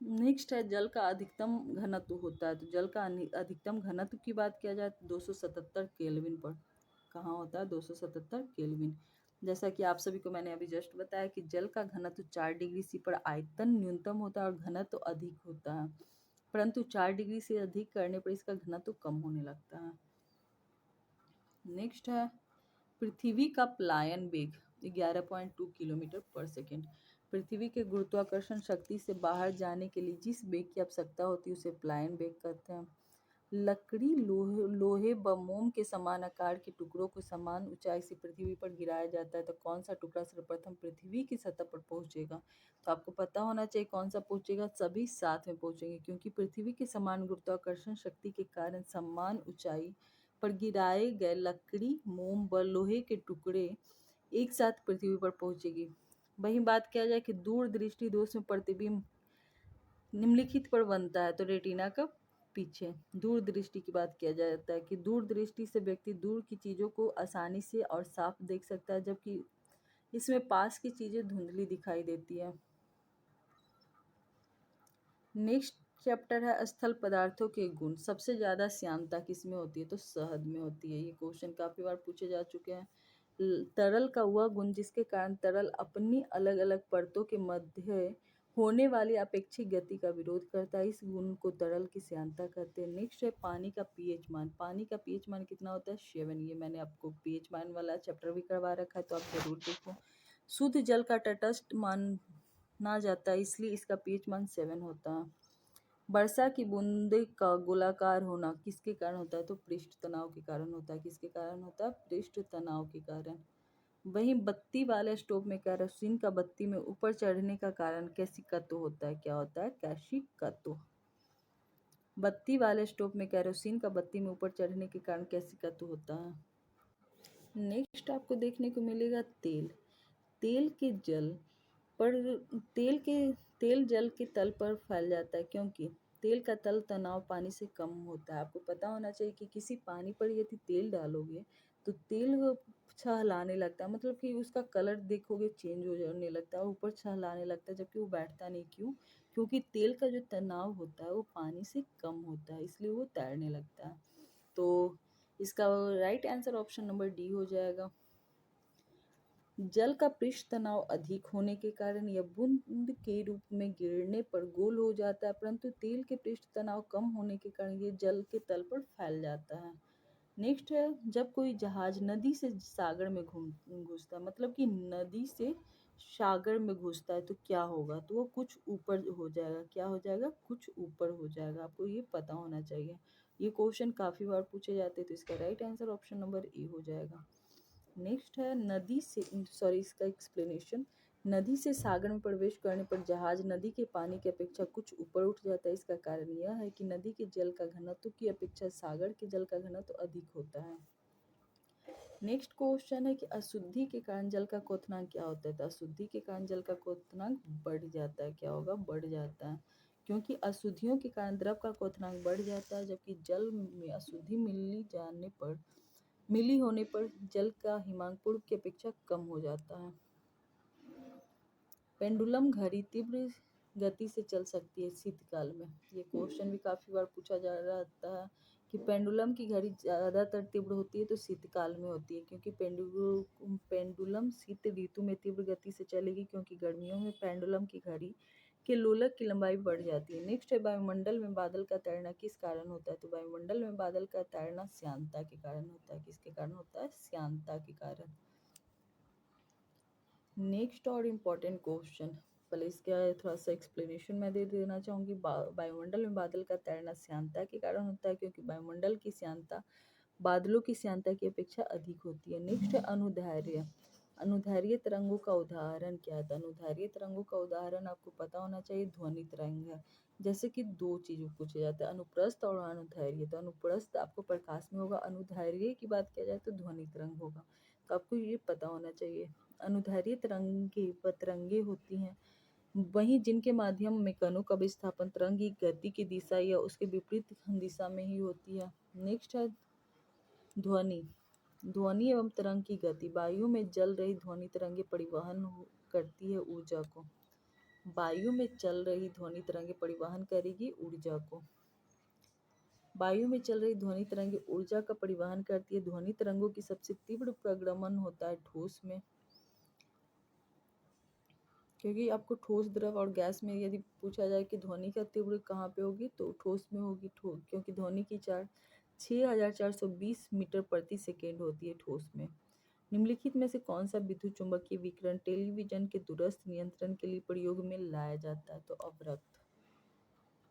नेक्स्ट है, जल का अधिकतम घनत्व होता है। तो जल का अधिकतम घनत्व की बात किया जाए तो 277 केल्विन पर कहाँ होता है, 277 केल्विन। जैसा कि आप सभी को मैंने अभी जस्ट बताया कि जल का घनत्व 4 डिग्री सी पर आयतन न्यूनतम होता है और घनत्व अधिक होता है, परंतु 4 डिग्री से अधिक करने पर इसका घनत्व कम होने लगता है। नेक्स्ट है, पृथ्वी का प्लायन वेग 11.2 किलोमीटर पर सेकेंड। पृथ्वी के गुरुत्वाकर्षण शक्ति से बाहर जाने के लिए जिस वेग की आवश्यकता होती है उसे प्लायन वेग कहते हैं। लकड़ी लोहे व मोम के समान आकार के टुकड़ों को समान ऊंचाई से पृथ्वी पर गिराया जाता है, तो कौन सा टुकड़ा सर्वप्रथम पृथ्वी की सतह पर पहुंचेगा। तो आपको पता होना चाहिए कौन सा पहुंचेगा, सभी साथ में पहुंचेंगे, क्योंकि पृथ्वी के समान गुरुत्वाकर्षण शक्ति के कारण समान ऊंचाई पर गिराए गए लकड़ी मोम व लोहे के टुकड़े एक साथ पृथ्वी पर पहुंचेगी। वहीं बात किया जाए कि दूर दृष्टि दोष में प्रतिबिंब निम्नलिखित पर बनता है, तो रेटिना का पीछे। दूर दृष्टि की बात किया जाता है कि दूर दृष्टि से व्यक्ति दूर की चीज़ों को आसानी से और साफ देख सकता है, जबकि इसमें पास की चीज़ें धुंधली दिखाई देती है। नेक्स्ट चैप्टर है, स्थल पदार्थों के गुण। सबसे ज़्यादा श्यानता किसमें होती है, तो शहद में होती है। ये क्वेश्चन काफ़ी बार पूछे जा चुके हैं। तरल का वह गुण जिसके कारण तरल अपनी अलग अलग परतों के मध्य होने वाली अपेक्षित गति का विरोध करता है, इस गुण को तरल की श्यानता कहते हैं। नेक्स्ट है, पानी का पीएच मान। पानी का पीएच मान कितना होता है, 7। ये मैंने आपको पीएच मान वाला चैप्टर भी करवा रखा है, तो आप जरूर देखो। शुद्ध जल का तटस्थ माना जाता है, इसलिए इसका पीएच मान 7 होता है। वर्षा की बूंदे का गोलाकार होना किसके कारण होता है, तो पृष्ठ तनाव के कारण होता है। किसके कारण होता है, पृष्ठ तनाव के कारण। वहीं बत्ती वाले स्टोव में केरोसिन का बत्ती में ऊपर चढ़ने का कारण कैसिकत्व होता है। क्या होता है, कैसिकत्व। बत्ती वाले स्टोव में केरोसिन का बत्ती में ऊपर चढ़ने के कारण कैसिकत्व होता है। नेक्स्ट आपको देखने को मिलेगा तेल। तेल के जल पर तेल जल के तल पर फैल जाता है, क्योंकि तेल का तल तनाव पानी से कम होता है। आपको पता होना चाहिए कि किसी पानी पर यदि तेल डालोगे तो तेल वो छहलाने लगता है, मतलब कि उसका कलर देखोगे चेंज हो जाने लगता है, ऊपर छहलाने लगता है, जबकि वो बैठता नहीं। क्यों, क्योंकि तेल का जो तनाव होता है वो पानी से कम होता है, इसलिए वो तैरने लगता है। तो इसका right answer option number D हो जाएगा। जल का पृष्ठ तनाव अधिक होने के कारण यह बूंद के रूप में गिरने पर गोल हो जाता है, परंतु तेल के पृष्ठ तनाव कम होने के कारण ये जल के तल पर फैल जाता है। नेक्स्ट है, जब कोई जहाज नदी से सागर में घुसता है, मतलब कि नदी से सागर में घुसता है, तो क्या होगा, तो वो कुछ ऊपर हो जाएगा। क्या हो जाएगा, कुछ ऊपर हो जाएगा। आपको ये पता होना चाहिए, ये क्वेश्चन काफ़ी बार पूछे जाते हैं, तो इसका right answer option number A हो जाएगा। नेक्स्ट है, इसका एक्सप्लेनेशन। नदी से सागर में प्रवेश करने पर जहाज नदी के पानी की अपेक्षा कुछ ऊपर उठ जाता है। इसका कारण यह है कि नदी के जल का घनत्व की अपेक्षा सागर के जल का घनत्व अधिक होता है। नेक्स्ट क्वेश्चन है कि अशुद्धि के कारण जल का क्वथनांक क्या होता है। तो अशुद्धि के कारण जल का क्वथनांक बढ़ जाता है। क्या होगा? बढ़ जाता है, क्योंकि अशुद्धियों के कारण द्रव का क्वथनांक बढ़ जाता है, जबकि जल में अशुद्धि मिली होने पर जल का हिमांक पूर्व की अपेक्षा कम हो जाता है। पेंडुलम घड़ी तीव्र गति से चल सकती है शीतकाल में। ये क्वेश्चन भी काफी बार पूछा जा रहता है कि पेंडुलम की घड़ी ज्यादातर तीव्र होती है तो शीतकाल में होती है, क्योंकि पेंडुलम शीत ऋतु में तीव्र गति से चलेगी, क्योंकि गर्मियों में पेंडुलम की घड़ी के लोलक की लंबाई बढ़ जाती है। नेक्स्ट है, वायुमंडल में बादल का तैरना किस कारण होता है। तो वायुमंडल में बादल का तैरना श्यानता के कारण होता है। किसके कारण होता है? श्यानता के कारण। नेक्स्ट और इम्पोर्टेंट क्वेश्चन, पहले इसका थोड़ा सा एक्सप्लेनेशन मैं दे देना चाहूँगी। वायुमंडल में बादल का तैरना श्यानता के कारण होता है, क्योंकि वायुमंडल की श्यानता बादलों की श्यानता की अपेक्षा अधिक होती है। नेक्स्ट है अनुदैर्ध्य। अनुदैर्ध्य तरंगों का उदाहरण क्या है? अनुदैर्ध्य तरंगों का उदाहरण आपको पता होना चाहिए, ध्वनि तरंग है। जैसे कि दो चीज़ पूछे जाते हैं, अनुप्रस्थ और अनुदैर्ध्य। तो अनुप्रस्थ आपको प्रकाश में होगा, अनुदैर्ध्य की बात किया जाए तो ध्वनि तरंग होगा। तो आपको ये पता होना चाहिए। अनुदैर्ध्य तरंगे होती हैं वहीं जिनके माध्यम में कणों का विस्थापन तरंग की गति की दिशा या उसके विपरीत दिशा में ही होती है। नेक्स्ट है ध्वनि। ध्वनि एवं तरंग की गति। वायु में जल रही ध्वनि तरंगे परिवहन करती है ऊर्जा को। वायु में चल रही ध्वनि तरंगे परिवहन करेगी ऊर्जा को। वायु में चल रही ध्वनि तरंगे ऊर्जा का परिवहन करती है। ध्वनि तरंगों की सबसे तीव्र प्रगमन होता है ठोस में, क्योंकि आपको ठोस, द्रव और गैस में यदि पूछा जाए कि ध्वनि का तीव्र कहाँ पे होगी तो ठोस में होगी। क्योंकि ध्वनि की चाल 6420 मीटर प्रति सेकेंड होती है ठोस में। निम्नलिखित में से कौन सा विद्युत चुंबकीय विकिरण टेलीविजन के दूरस्थ नियंत्रण के लिए प्रयोग में लाया जाता है। तो अवरक्त।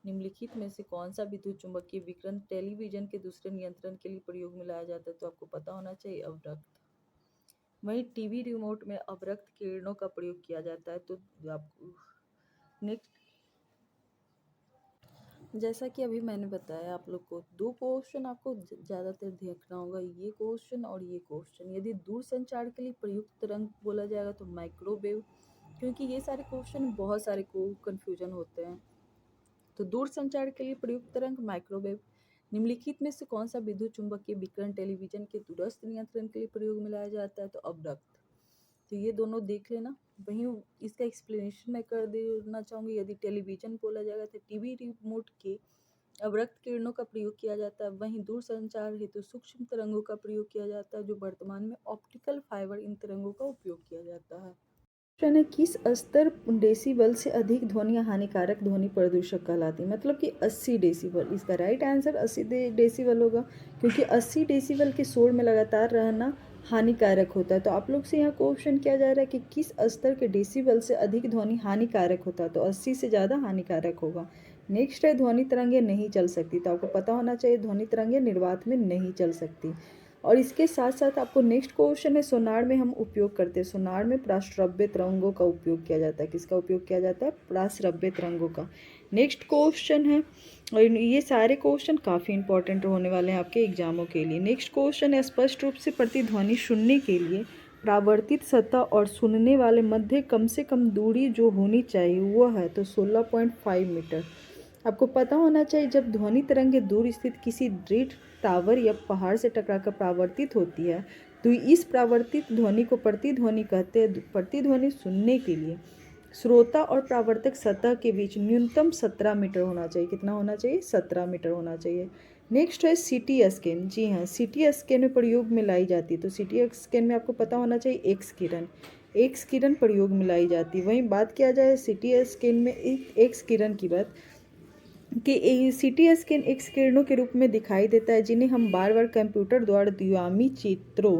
निम्नलिखित में से कौन सा विद्युत चुंबकीय विकिरण टेलीविजन के दूसरे नियंत्रण के लिए प्रयोग में लाया जाता है। तो आपको पता होना चाहिए अवरक्त। वहीं टीवी रिमोट में अवरक्त किरणों का प्रयोग किया जाता है। तो आपको नेक्स्ट, जैसा कि अभी मैंने बताया आप लोग को, दो क्वेश्चन आपको ज़्यादातर देखना होगा, ये क्वेश्चन और ये क्वेश्चन। यदि दूर संचार के लिए प्रयुक्त तरंग बोला जाएगा तो माइक्रोवेव, क्योंकि ये सारे क्वेश्चन बहुत सारे को कन्फ्यूजन होते हैं। तो दूर संचार के लिए प्रयुक्त तरंग माइक्रोवेव। निम्नलिखित में से कौन सा विद्युत चुंबकीय विकिरण टेलीविजन के दूरस्थ नियंत्रण के लिए प्रयोग में लाया जाता है। तो अवरक्त। तो ये दोनों देख लेना। वहीं इसका एक्सप्लेनेशन मैं कर देना चाहूँगी। यदि टेलीविजन बोला जाएगा तो टीवी रिमोट के अवरक्त किरणों का प्रयोग किया जाता है। वहीं दूर संचार हेतु सूक्ष्म तरंगों का प्रयोग किया जाता है, जो वर्तमान में ऑप्टिकल फाइबर इन तरंगों का उपयोग किया जाता है। प्रश्न है, किस स्तर डेसिबल से अधिक ध्वनि हानिकारक ध्वनि प्रदूषक कहलाती है। मतलब कि 80 डेसिबल। इसका राइट आंसर 80 डेसिबल होगा, क्योंकि 80 डेसिबल के शोर में लगातार रहना हानिकारक होता है। तो आप लोग से यहाँ क्वेश्चन किया जा रहा है कि किस स्तर के डेसिबल से अधिक ध्वनि हानिकारक होता है। तो 80 से ज़्यादा हानिकारक होगा। नेक्स्ट है ध्वनि तरंगे नहीं चल सकती। तो आपको पता होना चाहिए ध्वनि तरंगे निर्वात में नहीं चल सकती। और इसके साथ साथ आपको नेक्स्ट क्वेश्चन है, सोनार में हम उपयोग करते हैं, सोनार में प्राश्रव्य तरंगों का उपयोग किया जाता है। किसका उपयोग किया जाता है? प्राश्रव्य तरंगों का। नेक्स्ट क्वेश्चन है, और ये सारे क्वेश्चन काफ़ी इंपॉर्टेंट होने वाले हैं आपके एग्जामों के लिए। नेक्स्ट क्वेश्चन है, स्पष्ट रूप से प्रतिध्वनि सुनने के लिए परावर्तित सतह और सुनने वाले मध्य कम से कम दूरी जो होनी चाहिए वह है तो 16.5 मीटर। आपको पता होना चाहिए जब ध्वनि तरंगे दूर स्थित किसी दृढ़ टावर या पहाड़ से टकराकर परावर्तित होती है तो इस परावर्तित ध्वनि को प्रतिध्वनि कहते हैं। प्रतिध्वनि सुनने के लिए श्रोता और परावर्तक सतह के बीच न्यूनतम 17 मीटर होना चाहिए। कितना होना चाहिए? 17 मीटर होना चाहिए। नेक्स्ट है सीटी स्कैन। जी हाँ, सीटी स्कैन में प्रयोग में लाई जाती है। तो सीटी स्कैन में आपको पता होना चाहिए एक्स किरण, एक्स किरण प्रयोग में लाई जाती है। वहीं बात किया जाए सीटी स्कैन में एक्स किरण की बात, कि सीटी स्कैन एक्स किरणों के रूप में दिखाई देता है, जिन्हें हम बार बार कंप्यूटर द्वारा द्विआयामी चित्रों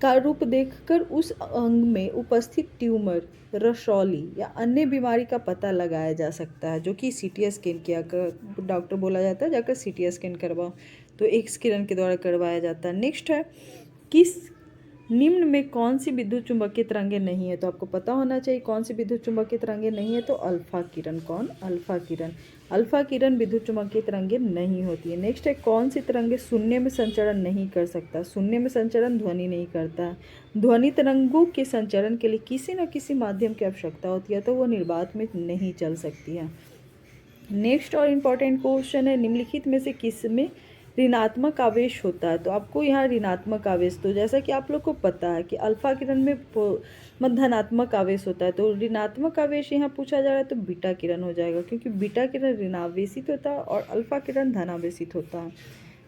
का रूप देखकर उस अंग में उपस्थित ट्यूमर, रसौली या अन्य बीमारी का पता लगाया जा सकता है, जो कि सीटी स्कैन किया कर डॉक्टर बोला जाता है जाकर सीटी स्कैन करवाओ, तो एक्स किरण के द्वारा करवाया जाता है। नेक्स्ट है, किस निम्न में कौन सी विद्युत चुम्बकीय तरंगें नहीं है? तो आपको पता होना चाहिए कौन सी विद्युत चुम्बकीय तरंगें नहीं है, तो अल्फा किरण। कौन? अल्फा किरण। अल्फा किरण विद्युत चुम्बकीय तरंगें नहीं होती है। नेक्स्ट है, कौन सी तरंगें शून्य में संचरण नहीं कर सकता? शून्य में संचरण ध्वनि नहीं करता है। ध्वनि तरंगों के संचरण के लिए किसी न किसी माध्यम की आवश्यकता होती है, तो वो निर्वात में नहीं चल सकती है। नेक्स्ट और इम्पॉर्टेंट क्वेश्चन है, निम्नलिखित में से किस में ऋणात्मक आवेश होता है? तो आपको यहाँ ऋणात्मक आवेश, तो जैसा कि आप लोग को पता है कि अल्फा किरण में धनात्मक आवेश होता है, तो ऋणात्मक आवेश यहाँ पूछा जा रहा है तो बीटा किरण हो जाएगा, क्योंकि बीटा किरण ऋणावेशित होता है और अल्फा किरण धनावेशित होता है।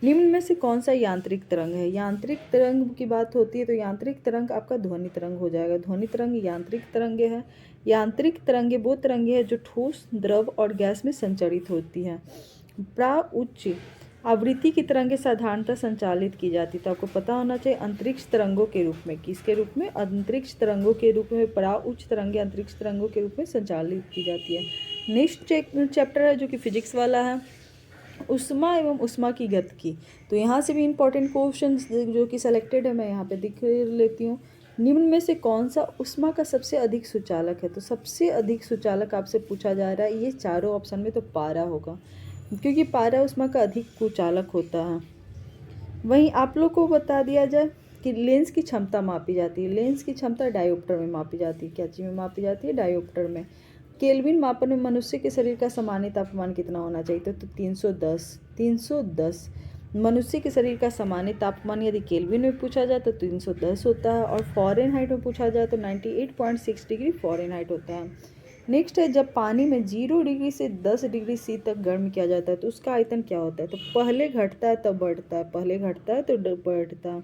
निम्न में से कौन सा यांत्रिक तरंग है? यांत्रिक तरंग की बात होती है तो यांत्रिक तरंग आपका ध्वनि तरंग हो जाएगा। ध्वनि तरंग यांत्रिक तरंगे है। यांत्रिक तरंगे वो तरंगे हैं जो ठोस, द्रव और गैस में संचरित होती हैं। उच्च आवृत्ति की तरंगें साधारणतः संचालित की जाती है, तो आपको पता होना चाहिए अंतरिक्ष तरंगों के रूप में। किसके रूप में? अंतरिक्ष तरंगों के रूप में। उच्च तरंगे अंतरिक्ष तरंगों के रूप में संचालित की जाती है। नेक्स्ट चैप्टर है जो कि फिजिक्स वाला है, उष्मा एवं उष्मा की गतिकी। तो यहाँ से भी इम्पोर्टेंट क्वेश्चन जो कि सेलेक्टेड है मैं यहाँ पे दिख लेती हूँ। निम्न में से कौन सा उष्मा का सबसे अधिक सुचालक है? तो सबसे अधिक सुचालक आपसे पूछा जा रहा है, ये चारों ऑप्शन में तो पारा होगा, क्योंकि पारा उष्मा का अधिक कुचालक होता है। वहीं आप लोग को बता दिया जाए कि लेंस की क्षमता मापी जाती है। लेंस की क्षमता डायोप्टर में मापी जाती है। क्या चीज़ में मापी जाती है? डायोप्टर में। केल्विन मापन में मनुष्य के शरीर का सामान्य तापमान कितना होना चाहिए? तो 310। मनुष्य के शरीर का सामान्य तापमान यदि केल्विन में पूछा जाए तो 310 होता है, और फ़ारेनहाइट में पूछा जाए तो 98.6 डिग्री फ़ारेनहाइट होता है। नेक्स्ट है, जब पानी में 0 डिग्री से 10 डिग्री सी तक गर्म किया जाता है तो उसका आयतन क्या होता है? तो पहले घटता है तब बढ़ता है, पहले घटता है तो बढ़ता है।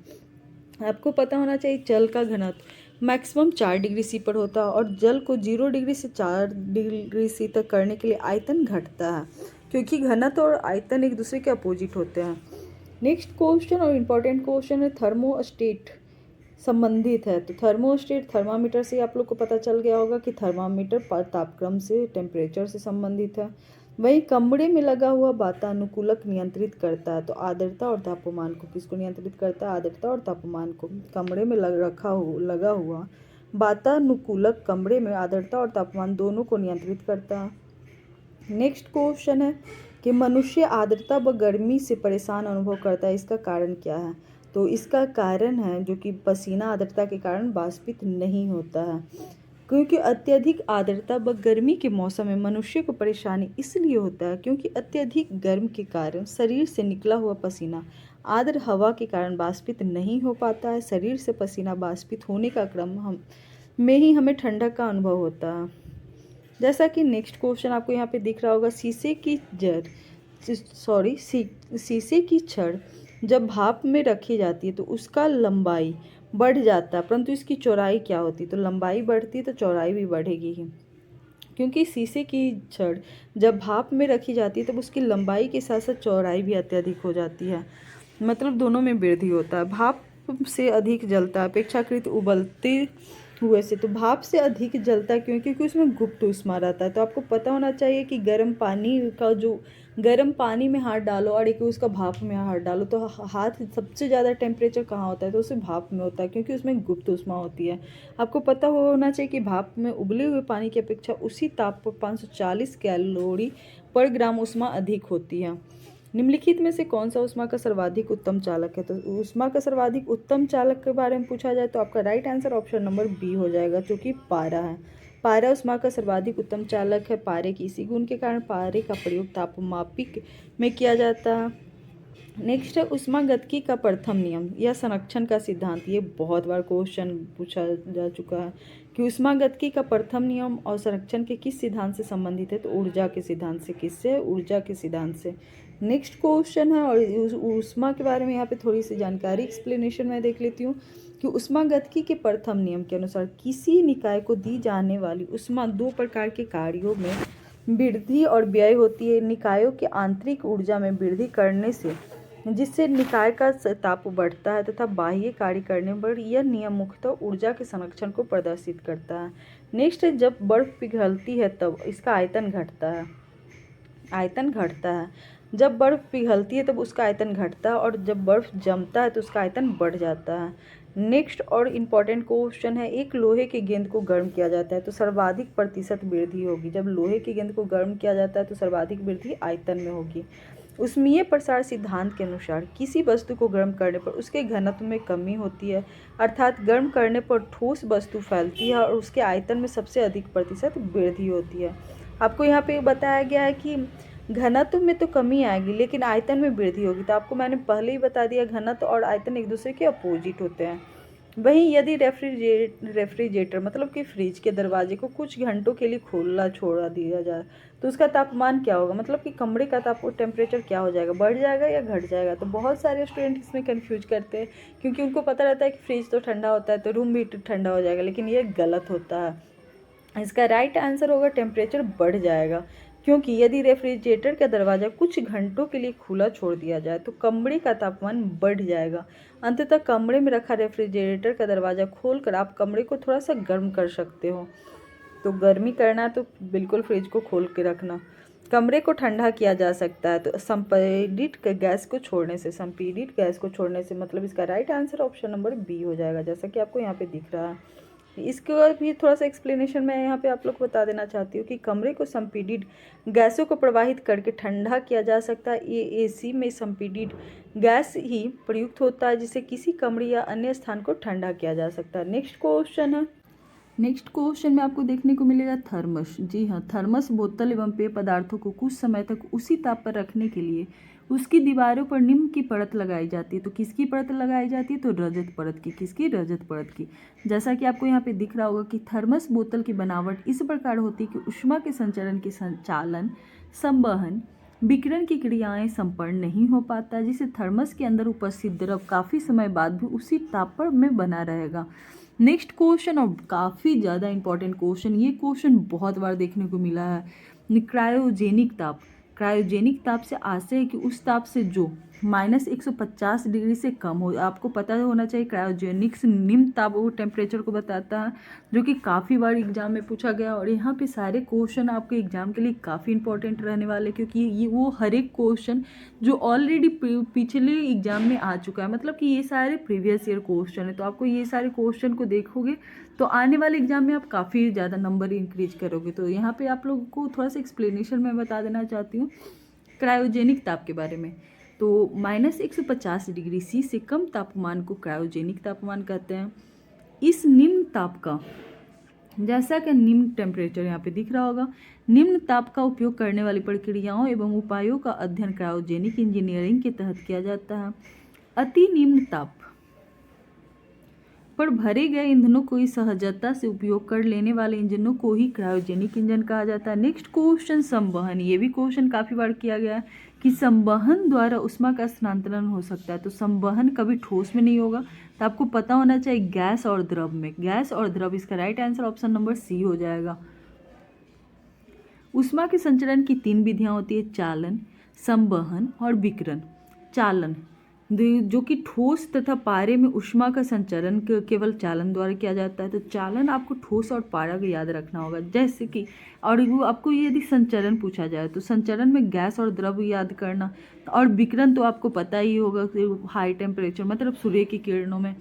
आपको पता होना चाहिए जल का घनत्व मैक्सिमम 4 डिग्री सी पर होता है, और जल को 0 डिग्री से 4 डिग्री सी तक करने के लिए आयतन घटता है, क्योंकि घनत्व और आयतन एक दूसरे के अपोजिट होते हैं। नेक्स्ट क्वेश्चन और इम्पोर्टेंट क्वेश्चन है, थर्मोस्टेट संबंधित है। तो थर्मोस्टेट थर्मामीटर से आप लोग को पता चल गया होगा कि थर्मामीटर तापक्रम से, टेम्परेचर से संबंधित है। वही कमरे में लगा हुआ वातानुकूलक नियंत्रित करता है, तो आर्द्रता और तापमान को किसको नियंत्रित करता है? आर्द्रता और तापमान को। कमरे में लगा हुआ वातानुकूलक कमरे में आर्द्रता और तापमान दोनों को नियंत्रित करता है। नेक्स्ट क्वेश्चन है कि मनुष्य आर्द्रता व गर्मी से परेशान अनुभव करता है, इसका कारण क्या है? तो इसका कारण है जो कि पसीना आर्द्रता के कारण वाष्पित नहीं होता है, क्योंकि अत्यधिक आर्द्रता व गर्मी के मौसम में मनुष्य को परेशानी इसलिए होता है क्योंकि अत्यधिक गर्म के कारण शरीर से निकला हुआ पसीना आर्द्र हवा के कारण वाष्पित नहीं हो पाता है। शरीर से पसीना वाष्पित होने का क्रम में ही हमें ठंडक का अनुभव होता है। जैसा कि नेक्स्ट क्वेश्चन आपको यहाँ पे दिख रहा होगा, शीशे की छड़ जब भाप में रखी जाती है तो उसका लंबाई बढ़ जाता है, परंतु इसकी चौड़ाई क्या होती है? तो लंबाई बढ़ती है तो चौड़ाई भी बढ़ेगी ही, क्योंकि शीशे की छड़ जब भाप में रखी जाती है तब उसकी लंबाई के साथ साथ चौड़ाई भी अत्यधिक हो जाती है, मतलब दोनों में वृद्धि होता है। भाप से अधिक जलता है अपेक्षाकृत उबलते हुए से, तो भाप से अधिक जलता है क्योंकि उसमें गुप्त ऊष्मा रहता है। तो आपको पता होना चाहिए कि गर्म पानी में हाथ डालो और एक उसका भाप में हाथ डालो, तो हाथ सबसे ज़्यादा टेम्परेचर कहाँ होता है? तो उसे भाप में होता है, क्योंकि उसमें गुप्त ऊष्मा होती है। आपको पता होना चाहिए कि भाप में उबले हुए पानी की अपेक्षा उसी ताप पर 540 कैलोरी पर ग्राम ऊष्मा अधिक होती है। निम्नलिखित में से कौन सा ऊष्मा का सर्वाधिक उत्तम चालक है? तो ऊष्मा का सर्वाधिक उत्तम चालक के बारे में पूछा जाए तो आपका right answer option number B हो जाएगा, जो कि पारा है। पारा उष्मा का सर्वाधिक उत्तम चालक है। पारे की इसी गुण के कारण पारे का प्रयोग तापमापिक में किया जाता है। नेक्स्ट है उष्मागतिकी का प्रथम नियम या संरक्षण का सिद्धांत। ये बहुत बार क्वेश्चन पूछा जा चुका है कि उष्मागतिकी का प्रथम नियम और संरक्षण के किस सिद्धांत से संबंधित है? तो ऊर्जा के सिद्धांत से। किससे? ऊर्जा के सिद्धांत से। नेक्स्ट क्वेश्चन है, और ऊष्मा के बारे में यहाँ पे थोड़ी सी जानकारी एक्सप्लेनेशन में देख लेती हूँ कि उष्मागतिकी के प्रथम नियम के अनुसार किसी निकाय को दी जाने वाली उष्मा दो प्रकार के कार्यों में वृद्धि और व्यय होती है। निकायों के आंतरिक ऊर्जा में वृद्धि करने से जिससे निकाय का ताप बढ़ता है, तथा बाह्य कार्य करने पर यह नियम मुख्यतः ऊर्जा के संरक्षण को प्रदर्शित करता है। नेक्स्ट है, जब बर्फ पिघलती है तब इसका आयतन घटता है। आयतन घटता है। जब बर्फ पिघलती है तब उसका आयतन घटता है, और जब बर्फ जमता है तो उसका आयतन बढ़ जाता है। नेक्स्ट और इम्पॉर्टेंट क्वेश्चन है, एक लोहे के गेंद को गर्म किया जाता है तो सर्वाधिक प्रतिशत वृद्धि होगी। जब लोहे के गेंद को गर्म किया जाता है तो सर्वाधिक वृद्धि आयतन में होगी। ऊष्मीय प्रसार सिद्धांत के अनुसार किसी वस्तु को गर्म करने पर उसके घनत्व में कमी होती है, अर्थात गर्म करने पर ठोस वस्तु फैलती है और उसके आयतन में सबसे अधिक प्रतिशत वृद्धि होती है। आपको यहाँ पे बताया गया है कि घनत्व में तो कमी आएगी लेकिन आयतन में वृद्धि होगी। तो आपको मैंने पहले ही बता दिया, घनत्व और आयतन एक दूसरे के अपोजिट होते हैं। वहीं यदि रेफ्रिजरेटर मतलब कि फ्रिज के दरवाजे को कुछ घंटों के लिए खुला छोड़ा दिया जाए तो उसका तापमान क्या होगा, मतलब कि कमरे का टेम्परेचर क्या हो जाएगा, बढ़ जाएगा या घट जाएगा। तो बहुत सारे स्टूडेंट इसमें कंफ्यूज करते हैं क्योंकि उनको पता रहता है कि फ्रिज तो ठंडा होता है तो रूम भी ठंडा हो जाएगा, लेकिन ये गलत होता है। इसका राइट आंसर होगा टेम्परेचर बढ़ जाएगा, क्योंकि यदि रेफ्रिजरेटर का दरवाज़ा कुछ घंटों के लिए खुला छोड़ दिया जाए तो कमरे का तापमान बढ़ जाएगा। अंततः कमरे में रखा रेफ्रिजरेटर का दरवाज़ा खोलकर आप कमरे को थोड़ा सा गर्म कर सकते हो। तो गर्मी करना है तो बिल्कुल फ्रिज को खोल के रखना। कमरे को ठंडा किया जा सकता है तो संपीड़ित गैस को छोड़ने से मतलब इसका right answer option number B हो जाएगा, जैसा कि आपको यहाँ पे दिख रहा है। इसके बाद भी थोड़ा सा एक्सप्लेनेशन मैं यहाँ पे आप लोग को बता देना चाहती हूँ कि कमरे को संपीड़ित गैसों को प्रवाहित करके ठंडा किया जा सकता है। ये एसी में संपीड़ित गैस ही प्रयुक्त होता है जिससे किसी कमरे या अन्य स्थान को ठंडा किया जा सकता है। नेक्स्ट क्वेश्चन में आपको देखने को मिलेगा थर्मस। जी हाँ, थर्मस बोतल एवं पेय पदार्थों को कुछ समय तक उसी ताप पर रखने के लिए उसकी दीवारों पर निम्न की परत लगाई जाती है। तो किसकी परत लगाई जाती है, तो रजत परत की। किसकी, रजत परत की। जैसा कि आपको यहाँ पे दिख रहा होगा कि थर्मस बोतल की बनावट इस प्रकार होती है कि ऊष्मा के संचरण के संचालन, संवहन, विकिरण की क्रियाएं संपन्न नहीं हो पाता, जिससे थर्मस के अंदर उपस्थित द्रव काफ़ी समय बाद भी उसी ताप पर में बना रहेगा। नेक्स्ट क्वेश्चन और काफ़ी ज़्यादा इंपॉर्टेंट क्वेश्चन, ये क्वेश्चन बहुत बार देखने को मिला है। क्रायोजेनिक ताप। क्रायोजेनिक ताप से आशय है कि उस ताप से जो -150 डिग्री से कम हो। आपको पता होना चाहिए क्रायोजेनिक्स निम्न ताप वो टेम्परेचर को बताता है, जो कि काफ़ी बार एग्जाम में पूछा गया। और यहाँ पे सारे क्वेश्चन आपके एग्जाम के लिए काफ़ी इंपॉर्टेंट रहने वाले, क्योंकि ये वो हर एक क्वेश्चन जो ऑलरेडी पिछले एग्जाम में आ चुका है, मतलब कि ये सारे प्रीवियस ईयर क्वेश्चन है। तो आपको ये सारे क्वेश्चन को देखोगे तो आने वाले एग्जाम में आप काफ़ी ज़्यादा नंबर इंक्रीज करोगे। तो यहाँ पे आप लोगों को थोड़ा सा एक्सप्लेनेशन मैं बता देना चाहती हूँ क्रायोजेनिक ताप के बारे में। तो -150 डिग्री सी से कम तापमान को क्रायोजेनिक तापमान कहते हैं। इस निम्न ताप का, जैसा कि निम्न टेम्परेचर यहाँ पे दिख रहा होगा, निम्न ताप का उपयोग करने वाली प्रक्रियाओं एवं उपायों का अध्ययन क्रायोजेनिक इंजीनियरिंग के तहत किया जाता है। अति निम्न ताप पर भरे गए ईंधनों को ही सहजता से उपयोग कर लेने वाले इंजनों को ही क्रायोजेनिक इंजन कहा जाता है। नेक्स्ट क्वेश्चन संवहन। ये भी क्वेश्चन काफ़ी बार किया गया है कि संवहन द्वारा ऊष्मा का स्थानांतरण हो सकता है। तो संवहन कभी ठोस में नहीं होगा, तो आपको पता होना चाहिए गैस और द्रव में। गैस और द्रव, इसका right answer option number C हो जाएगा। ऊष्मा के संचरण की 3 विधियाँ होती है, चालन, संवहन और विकिरण। चालन जो कि ठोस तथा पारे में ऊष्मा का संचरण केवल चालन द्वारा किया जाता है। तो चालन आपको ठोस और पारा को याद रखना होगा, जैसे कि और वो आपको यदि संचरण पूछा जाए तो संचरण में गैस और द्रव याद करना। और विकिरण तो आपको पता ही होगा कि हाई टेम्परेचर मतलब सूर्य की किरणों में,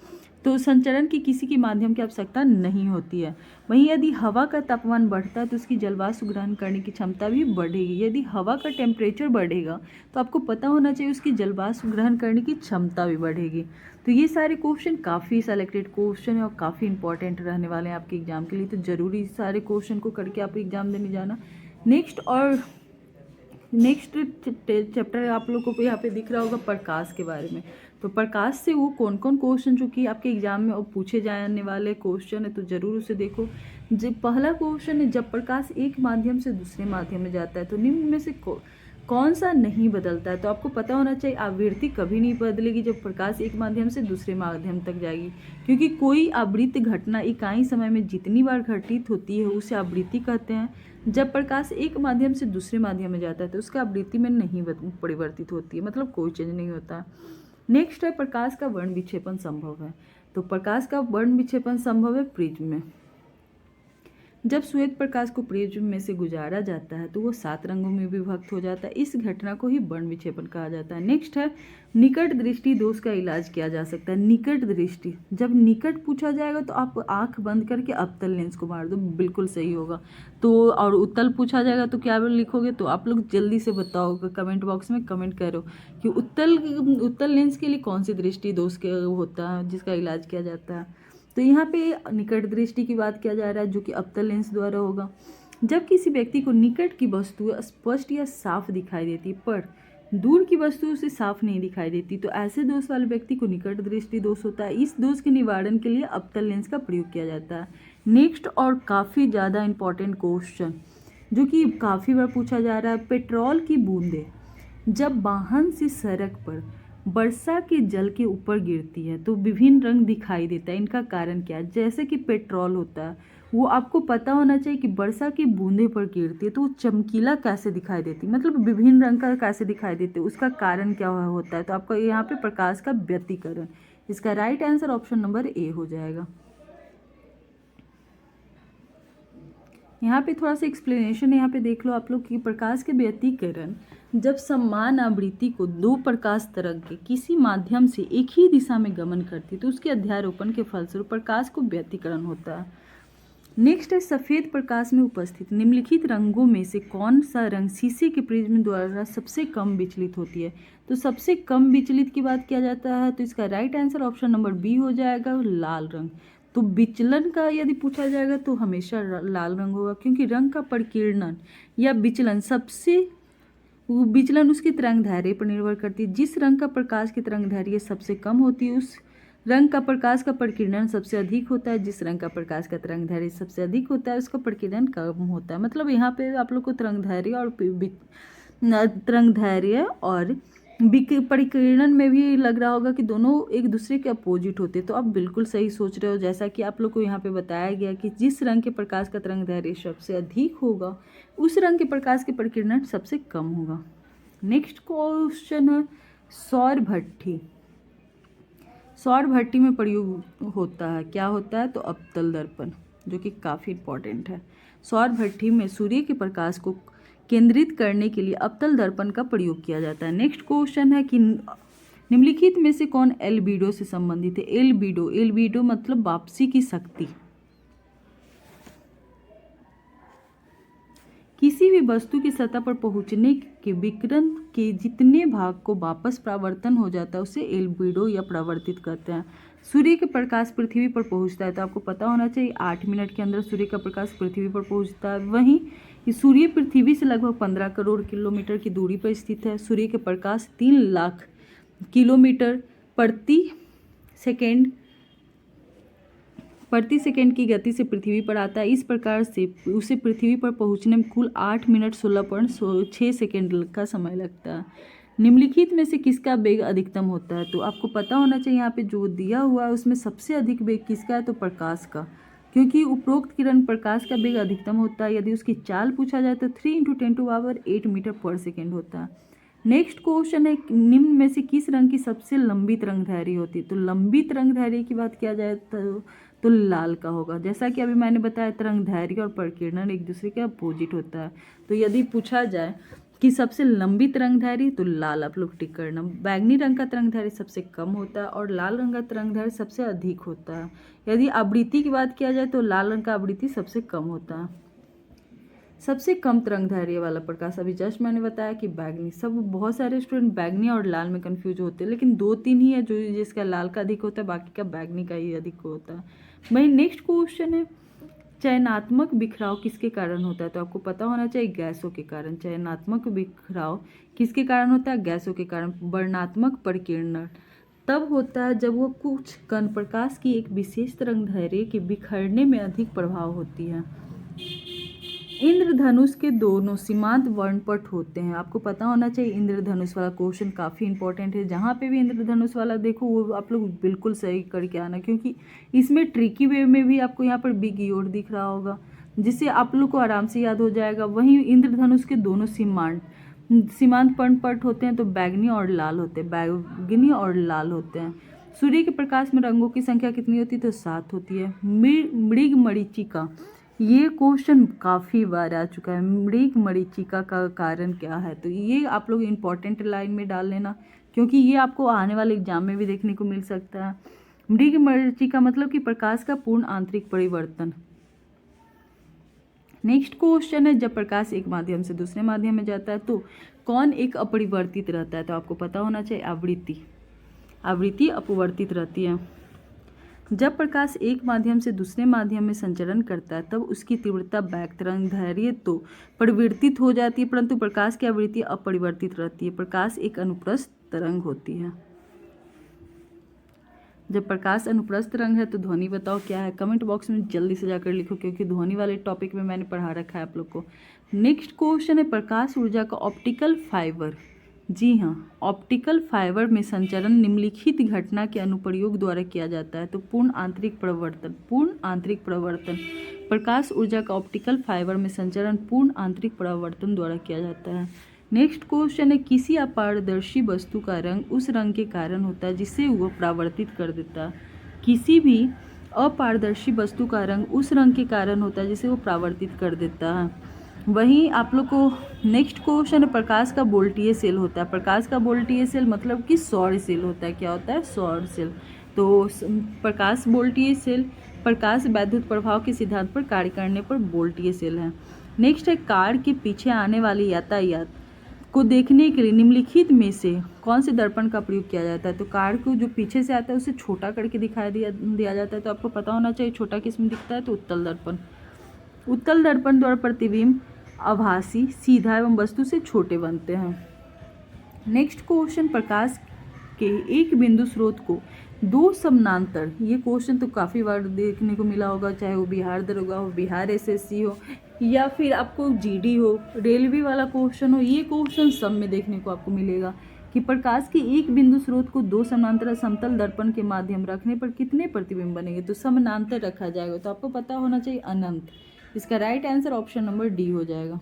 तो संचरण की किसी के माध्यम की आवश्यकता नहीं होती है। वहीं यदि हवा का तापमान बढ़ता है तो उसकी जलवाष्प ग्रहण करने की क्षमता भी बढ़ेगी। यदि हवा का टेम्परेचर बढ़ेगा तो आपको पता होना चाहिए उसकी जलवाष्प ग्रहण करने की क्षमता भी बढ़ेगी। तो ये सारे क्वेश्चन काफ़ी सेलेक्टेड क्वेश्चन है और काफ़ी इंपॉर्टेंट रहने वाले हैं आपके एग्जाम के लिए। तो ज़रूरी सारे क्वेश्चन को करके आप एग्जाम देने जाना। नेक्स्ट चैप्टर आप लोगों को यहाँ पे दिख रहा होगा प्रकाश के बारे में। तो प्रकाश से वो कौन कौन क्वेश्चन जो कि आपके एग्जाम में पूछे जाने वाले क्वेश्चन है, तो ज़रूर उसे देखो। जब पहला क्वेश्चन है, जब प्रकाश एक माध्यम से दूसरे माध्यम में जाता है तो निम्न में से कौन सा नहीं बदलता है। तो आपको पता होना चाहिए आवृत्ति कभी नहीं बदलेगी जब प्रकाश एक माध्यम से दूसरे माध्यम तक जाएगी, क्योंकि कोई आवृत्ति घटना इकाई समय में जितनी बार घटित होती है उसे आवृत्ति कहते हैं। जब प्रकाश एक माध्यम से दूसरे माध्यम में जाता है तो उसका आवृत्ति में नहीं परिवर्तित होती है, मतलब कोई चेंज नहीं होता। नेक्स्ट है प्रकाश का वर्ण विक्षेपण संभव है। तो प्रकाश का वर्ण विक्षेपण संभव है प्रिज्म में। जब श्वेत प्रकाश को प्रिज्म में से गुजारा जाता है तो वो 7 रंगों में विभक्त हो जाता है। इस घटना को ही वर्ण विक्षेपण कहा जाता है। नेक्स्ट है निकट दृष्टि दोष का इलाज किया जा सकता है। निकट दृष्टि, जब निकट पूछा जाएगा तो आप आंख बंद करके अवतल लेंस को मार दो, बिल्कुल सही होगा। तो और उत्तल पूछा जाएगा तो क्या लिखोगे, तो आप लोग जल्दी से बताओगे, कमेंट बॉक्स में कमेंट करो कि उत्तल लेंस के लिए कौन सी दृष्टि दोष के होता है जिसका इलाज किया जाता है। तो यहाँ पे निकट दृष्टि की बात किया जा रहा है जो कि अवतल लेंस द्वारा होगा। जब किसी व्यक्ति को निकट की वस्तु स्पष्ट या साफ दिखाई देती है पर दूर की वस्तु उसे साफ नहीं दिखाई देती तो ऐसे दोष वाले व्यक्ति को निकट दृष्टि दोष होता है। इस दोष के निवारण के लिए अवतल लेंस का प्रयोग किया जाता है। नेक्स्ट और काफ़ी ज़्यादा इम्पॉर्टेंट क्वेश्चन जो कि काफ़ी बार पूछा जा रहा है, पेट्रोल की बूंदें जब वाहन से सड़क पर वर्षा के जल के ऊपर गिरती है तो विभिन्न रंग दिखाई देता है, इनका कारण क्या है। जैसे कि पेट्रोल होता है वो आपको पता होना चाहिए कि वर्षा की बूंदे पर गिरती है तो वो चमकीला कैसे दिखाई देती है, मतलब विभिन्न रंग का कैसे दिखाई देती है, उसका कारण क्या होता है। तो आपका यहाँ पे प्रकाश का व्यतिकरण, इसका right answer option number A हो जाएगा। यहाँ पे थोड़ा सा एक्सप्लेनेशन यहाँ पे देख लो आप लोग कि प्रकाश के व्यतिकरण जब समान आवृत्ति को दो प्रकाश तरंग के किसी माध्यम से एक ही दिशा में गमन करती तो उसके अध्यारोपण के फलस्वरूप प्रकाश को व्यतिकरण होता है। नेक्स्ट है सफ़ेद प्रकाश में उपस्थित निम्नलिखित रंगों में से कौन सा रंग शीशे के प्रिज्म द्वारा सबसे कम विचलित होती है। तो सबसे कम विचलित की बात किया जाता है तो इसका right answer option number B हो जाएगा, लाल रंग। तो विचलन का यदि पूछा जाएगा तो हमेशा लाल रंग होगा क्योंकि रंग का प्रकीर्णन या विचलन विचलन उसकी तरंगदैर्घ्य पर निर्भर करती है। जिस रंग का प्रकाश की तरंगदैर्घ्य सबसे कम होती है उस रंग का प्रकाश का प्रकीर्णन सबसे अधिक होता है। जिस रंग का प्रकाश का तरंगदैर्घ्य सबसे अधिक होता है उसका प्रकीर्णन कम होता है। मतलब यहाँ पे आप लोग को तरंगदैर्घ्य और परिकीर्णन में भी लग रहा होगा कि दोनों एक दूसरे के अपोजिट होते। तो आप बिल्कुल सही सोच रहे हो। जैसा कि आप लोग को यहाँ पे बताया गया कि जिस रंग के प्रकाश का तरंगदैर्घ्य सबसे अधिक होगा उस रंग के प्रकाश के परिकीर्णन सबसे कम होगा। नेक्स्ट क्वेश्चन है सौर भट्ठी। सौर भट्ठी में प्रयोग होता है, क्या होता है, तो अवतल दर्पण, जो कि काफ़ी इंपॉर्टेंट है। सौर भट्ठी में सूर्य के प्रकाश को केंद्रित करने के लिए अवतल दर्पण का प्रयोग किया जाता है। नेक्स्ट क्वेश्चन है कि निम्नलिखित में से कौन एल्बिडो से संबंधित है। एल्बिडो मतलब वापसी की शक्ति। किसी भी वस्तु की सतह पर पहुंचने के विकिरण के जितने भाग को वापस परावर्तन हो जाता है उसे एल्बिडो या परावर्तित कहते हैं। सूर्य के प्रकाश पृथ्वी पर पहुंचता है तो आपको पता होना चाहिए 8 मिनट के अंदर सूर्य का प्रकाश पृथ्वी पर पहुंचता है। वहीं सूर्य पृथ्वी से लगभग 15 करोड़ किलोमीटर की दूरी पर स्थित है। सूर्य के प्रकाश 3 लाख किलोमीटर प्रति सेकेंड की गति से पृथ्वी पर आता है। इस प्रकार से उसे पृथ्वी पर पहुंचने में कुल 8 मिनट 16.6 सेकेंड का समय लगता है। निम्नलिखित में से किसका वेग अधिकतम होता है। तो आपको पता होना चाहिए यहाँ पे जो दिया हुआ है उसमें सबसे अधिक वेग किसका है, तो प्रकाश का, क्योंकि उपरोक्त किरण प्रकाश का वेग अधिकतम होता है। यदि उसकी चाल पूछा जाए तो 3 × 10⁸ मीटर पर सेकेंड होता है। नेक्स्ट क्वेश्चन है निम्न में से किस रंग की सबसे लंबी तरंगदैर्घ्य होती है। तो लंबी तरंगदैर्घ्य की बात किया जाए तो लाल का होगा। जैसा कि अभी मैंने बताया तरंगदैर्घ्य और प्रकीर्णन एक दूसरे के अपोजिट होता है। तो यदि पूछा जाए कि सबसे लंबी तरंगदैर्घ्य तो लाल आप लोग टिक करना। बैंगनी रंग का तरंगदैर्घ्य सबसे कम होता है और लाल रंग का तरंगदैर्घ्य सबसे अधिक होता है। यदि आवृत्ति की बात किया जाए तो लाल रंग का आवृत्ति सबसे कम होता है। सबसे कम तरंगदैर्घ्य वाला प्रकाश अभी जस्ट मैंने बताया कि बैगनी। सब बहुत सारे स्टूडेंट बैगनी और लाल में कंफ्यूज होते हैं, लेकिन 2-3 ही है जो जिसका लाल का अधिक होता है, बाकी का बैगनी का ही अधिक होता है। वही नेक्स्ट क्वेश्चन है चयनात्मक बिखराव किसके कारण होता है। तो आपको पता होना चाहिए गैसों के कारण। चयनात्मक बिखराव किसके कारण होता है, गैसों के कारण। वर्णात्मक परिकीर्णन तब होता है जब वो कुछ कण प्रकाश की एक विशेष तरंगदैर्घ्य के बिखरने में अधिक प्रभाव होती है। इंद्रधनुष के दोनों सीमांत वर्णपट होते हैं। आपको पता होना चाहिए इंद्रधनुष वाला क्वेश्चन काफ़ी इंपॉर्टेंट है। जहाँ पे भी इंद्रधनुष वाला देखो वो आप लोग बिल्कुल सही करके आना, क्योंकि इसमें ट्रिकी वे में भी आपको यहाँ पर बिग ईयर दिख रहा होगा जिससे आप लोग को आराम से याद हो जाएगा। वहीं इंद्रधनुष के दोनों सीमांत वर्णपट होते हैं तो बैगनी और लाल होते हैं। सूर्य के प्रकाश में रंगों की संख्या कितनी होती है, तो 7 होती है। मृगमरीचिका ये क्वेश्चन काफ़ी बार आ चुका है। मृग मरीचिका का कारण क्या है? तो ये आप लोग इम्पॉर्टेंट लाइन में डाल लेना, क्योंकि ये आपको आने वाले एग्जाम में भी देखने को मिल सकता है। मृग मरीचिका मतलब कि प्रकाश का पूर्ण आंतरिक परिवर्तन। नेक्स्ट क्वेश्चन है, जब प्रकाश एक माध्यम से दूसरे माध्यम में जाता है तो कौन एक अपरिवर्तित रहता है? तो आपको पता होना चाहिए आवृत्ति। आवृत्ति अपवर्तित रहती है। जब प्रकाश एक माध्यम से दूसरे माध्यम में संचरण करता है तब उसकी तीव्रता बैक तरंग दैर्घ्य तो परिवर्तित हो जाती है, परंतु प्रकाश की आवृत्ति अपरिवर्तित रहती है। प्रकाश एक अनुप्रस्थ तरंग होती है। जब प्रकाश अनुप्रस्थ तरंग है तो ध्वनि बताओ क्या है? कमेंट बॉक्स में जल्दी से जाकर लिखो, क्योंकि ध्वनि वाले टॉपिक में मैंने पढ़ा रखा है आप लोग को। नेक्स्ट क्वेश्चन है, प्रकाश ऊर्जा का ऑप्टिकल फाइबर, जी हाँ, ऑप्टिकल फाइबर में संचरण निम्नलिखित घटना के अनुप्रयोग द्वारा किया जाता है। तो पूर्ण आंतरिक प्रवर्तन। पूर्ण आंतरिक प्रवर्तन। प्रकाश ऊर्जा का ऑप्टिकल फाइबर में संचरण पूर्ण आंतरिक प्रवर्तन द्वारा किया जाता है। नेक्स्ट क्वेश्चन है, किसी अपारदर्शी वस्तु का रंग उस रंग के कारण होता है जिसे वह परावर्तित कर देता है। किसी भी अपारदर्शी वस्तु का रंग उस रंग के कारण होता है जिसे वो परावर्तित कर देता है। वहीं आप लोग को नेक्स्ट क्वेश्चन है, प्रकाश का वोल्टीय सेल होता है। प्रकाश का वोल्टीय सेल मतलब कि सौर सेल होता है। क्या होता है? सौर सेल। तो प्रकाश वोल्टीय सेल प्रकाश वैद्युत प्रभाव के सिद्धांत पर कार्य करने पर वोल्टीय सेल है। नेक्स्ट है, कार के पीछे आने वाले यातायात को देखने के लिए निम्नलिखित में से कौन से दर्पण का प्रयोग किया जाता है? तो कार को जो पीछे से आता है उसे छोटा करके दिखाई दिया जाता है। तो आपको पता होना चाहिए छोटा किस में दिखता है? तो उत्तल दर्पण। उत्तल दर्पण द्वारा प्रतिबिंब आभासी, सीधा एवं वस्तु से छोटे बनते हैं। नेक्स्ट क्वेश्चन, प्रकाश के एक बिंदु स्रोत को दो समानांतर, ये क्वेश्चन तो काफ़ी बार देखने को मिला होगा, चाहे वो बिहार दरोगा हो, बिहार एसएससी हो, या फिर आपको जीडी हो, रेलवे वाला क्वेश्चन हो, ये क्वेश्चन सब में देखने को आपको मिलेगा कि प्रकाश के एक बिंदु स्रोत को दो समानांतर समतल दर्पण के माध्यम रखने पर कितने प्रतिबिंब बनेंगे? तो समानांतर रखा जाएगा। तो आपको पता होना चाहिए अनंत। इसका right answer option number D हो जाएगा,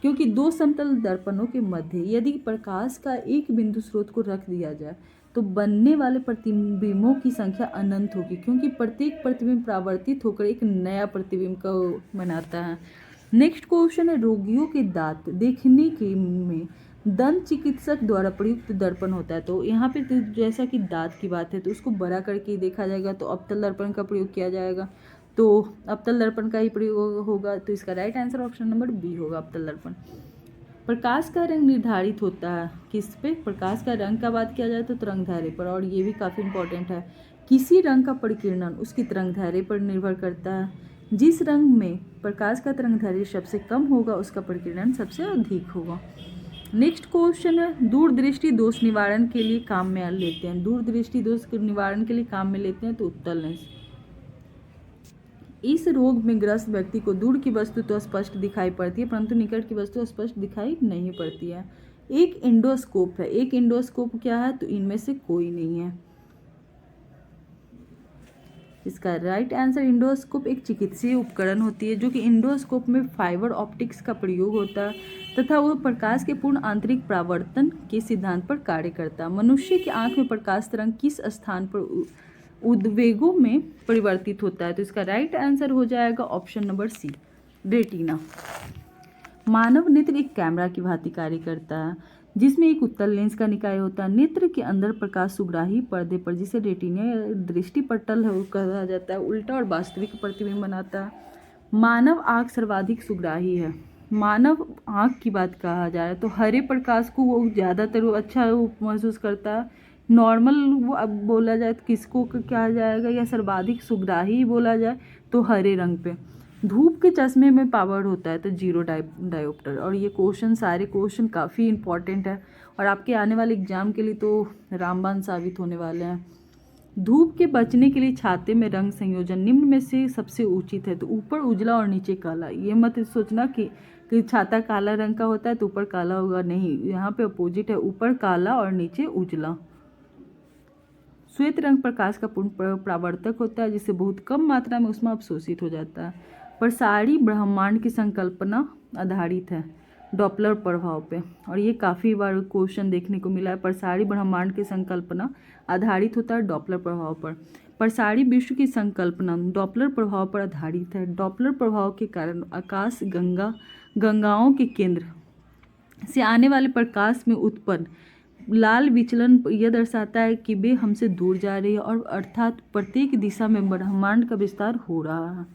क्योंकि दो समतल दर्पणों के मध्य यदि प्रकाश का एक बिंदु स्रोत को रख दिया जाए तो बनने वाले प्रतिबिंबों की संख्या अनंत होगी, क्योंकि प्रत्येक प्रतिबिंब परावर्तित होकर एक नया प्रतिबिंब का बनाता है। नेक्स्ट क्वेश्चन है, रोगियों के दांत देखने के में दंत चिकित्सक द्वारा प्रयुक्त दर्पण होता है। तो यहाँ पे तो जैसा कि दांत की बात है तो उसको बड़ा करके देखा जाएगा, तो अवतल दर्पण का प्रयोग किया जाएगा। तो अवतल दर्पण का ही प्रयोग होगा। तो इसका right answer option number B होगा, अवतल दर्पण। प्रकाश का रंग निर्धारित होता है किस पे? प्रकाश का रंग का बात किया जाए तो तरंगदैर्घ्य पर, और ये भी काफ़ी इंपॉर्टेंट है। किसी रंग का परिकीर्णन उसकी तरंगदैर्घ्य पर निर्भर करता है। जिस रंग में प्रकाश का तरंगदैर्घ्य सबसे कम होगा उसका परिकीर्णन सबसे अधिक होगा। नेक्स्ट क्वेश्चन है, दूरदृष्टि दोष निवारण के लिए काम में लेते हैं। दूरदृष्टि दोष के निवारण के लिए काम में लेते हैं तो उत्तल लेंस। इस रोग में ग्रस्त व्यक्ति को दूर की वस्तु तो स्पष्ट दिखाई पड़ती है, परंतु निकट की वस्तु स्पष्ट दिखाई नहीं पड़ती है। एक इंडोस्कोप है। एक इंडोस्कोप क्या है? तो इनमें से कोई नहीं है। इसका राइट आंसर, इंडोस्कोप एक चिकित्सीय उपकरण होती है जो कि इंडोस्कोप में फाइबर ऑप्टिक्स का प्रयोग होता है तथा वो प्रकाश के पूर्ण आंतरिक परावर्तन के सिद्धांत पर कार्य करता है। मनुष्य की आंख में प्रकाश तरंग किस स्थान पर उद्वेगों में परिवर्तित होता है? तो इसका राइट आंसर हो जाएगा ऑप्शन नंबर सी, रेटिना। मानव नेत्र एक कैमरा की भांति कार्य करता है जिसमें एक उत्तल लेंस का निकाय होता है। नेत्र के अंदर प्रकाश सुग्राही पर्दे पर, जिसे रेटिना दृष्टि पटल है, कहा जाता है, उल्टा और वास्तविक प्रतिबिंब बनाता है। मानव आँख सर्वाधिक सुग्राही है। मानव आँख की बात कहा जाए तो हरे प्रकाश को वो ज़्यादातर अच्छा महसूस करता है। नॉर्मल वो अब बोला जाए तो किसको कहा जाएगा, या सर्वाधिक सुग्राही बोला जाए तो हरे रंग पे। धूप के चश्मे में पावर होता है तो जीरो डायोप्टर। और ये क्वेश्चन, सारे क्वेश्चन काफ़ी इंपॉर्टेंट है और आपके आने वाले एग्जाम के लिए तो रामबाण साबित होने वाले हैं। धूप के बचने के लिए छाते में रंग संयोजन निम्न में से सबसे उचित है। तो ऊपर उजला और नीचे काला। ये मत सोचना कि छाता काला रंग का होता है तो ऊपर काला होगा, नहीं, यहाँ पे अपोजिट है, ऊपर काला और नीचे उजला। श्वेत रंग प्रकाश का पूर्ण परावर्तक होता है जिससे बहुत कम मात्रा में उसमें अवशोषित हो जाता है। प्रसारी ब्रह्मांड की संकल्पना आधारित है डॉपलर प्रभाव पे, और ये काफ़ी बार क्वेश्चन देखने को मिला है। प्रसारी ब्रह्मांड की संकल्पना आधारित होता है डॉपलर प्रभाव पर। प्रसारी विश्व की संकल्पना डॉपलर प्रभाव पर आधारित है। डॉपलर प्रभाव के कारण आकाश गंगाओं के केंद्र से आने वाले प्रकाश में उत्पन्न लाल विचलन यह दर्शाता है कि वे हमसे दूर जा रही है और अर्थात प्रत्येक दिशा में ब्रह्मांड का विस्तार हो रहा है।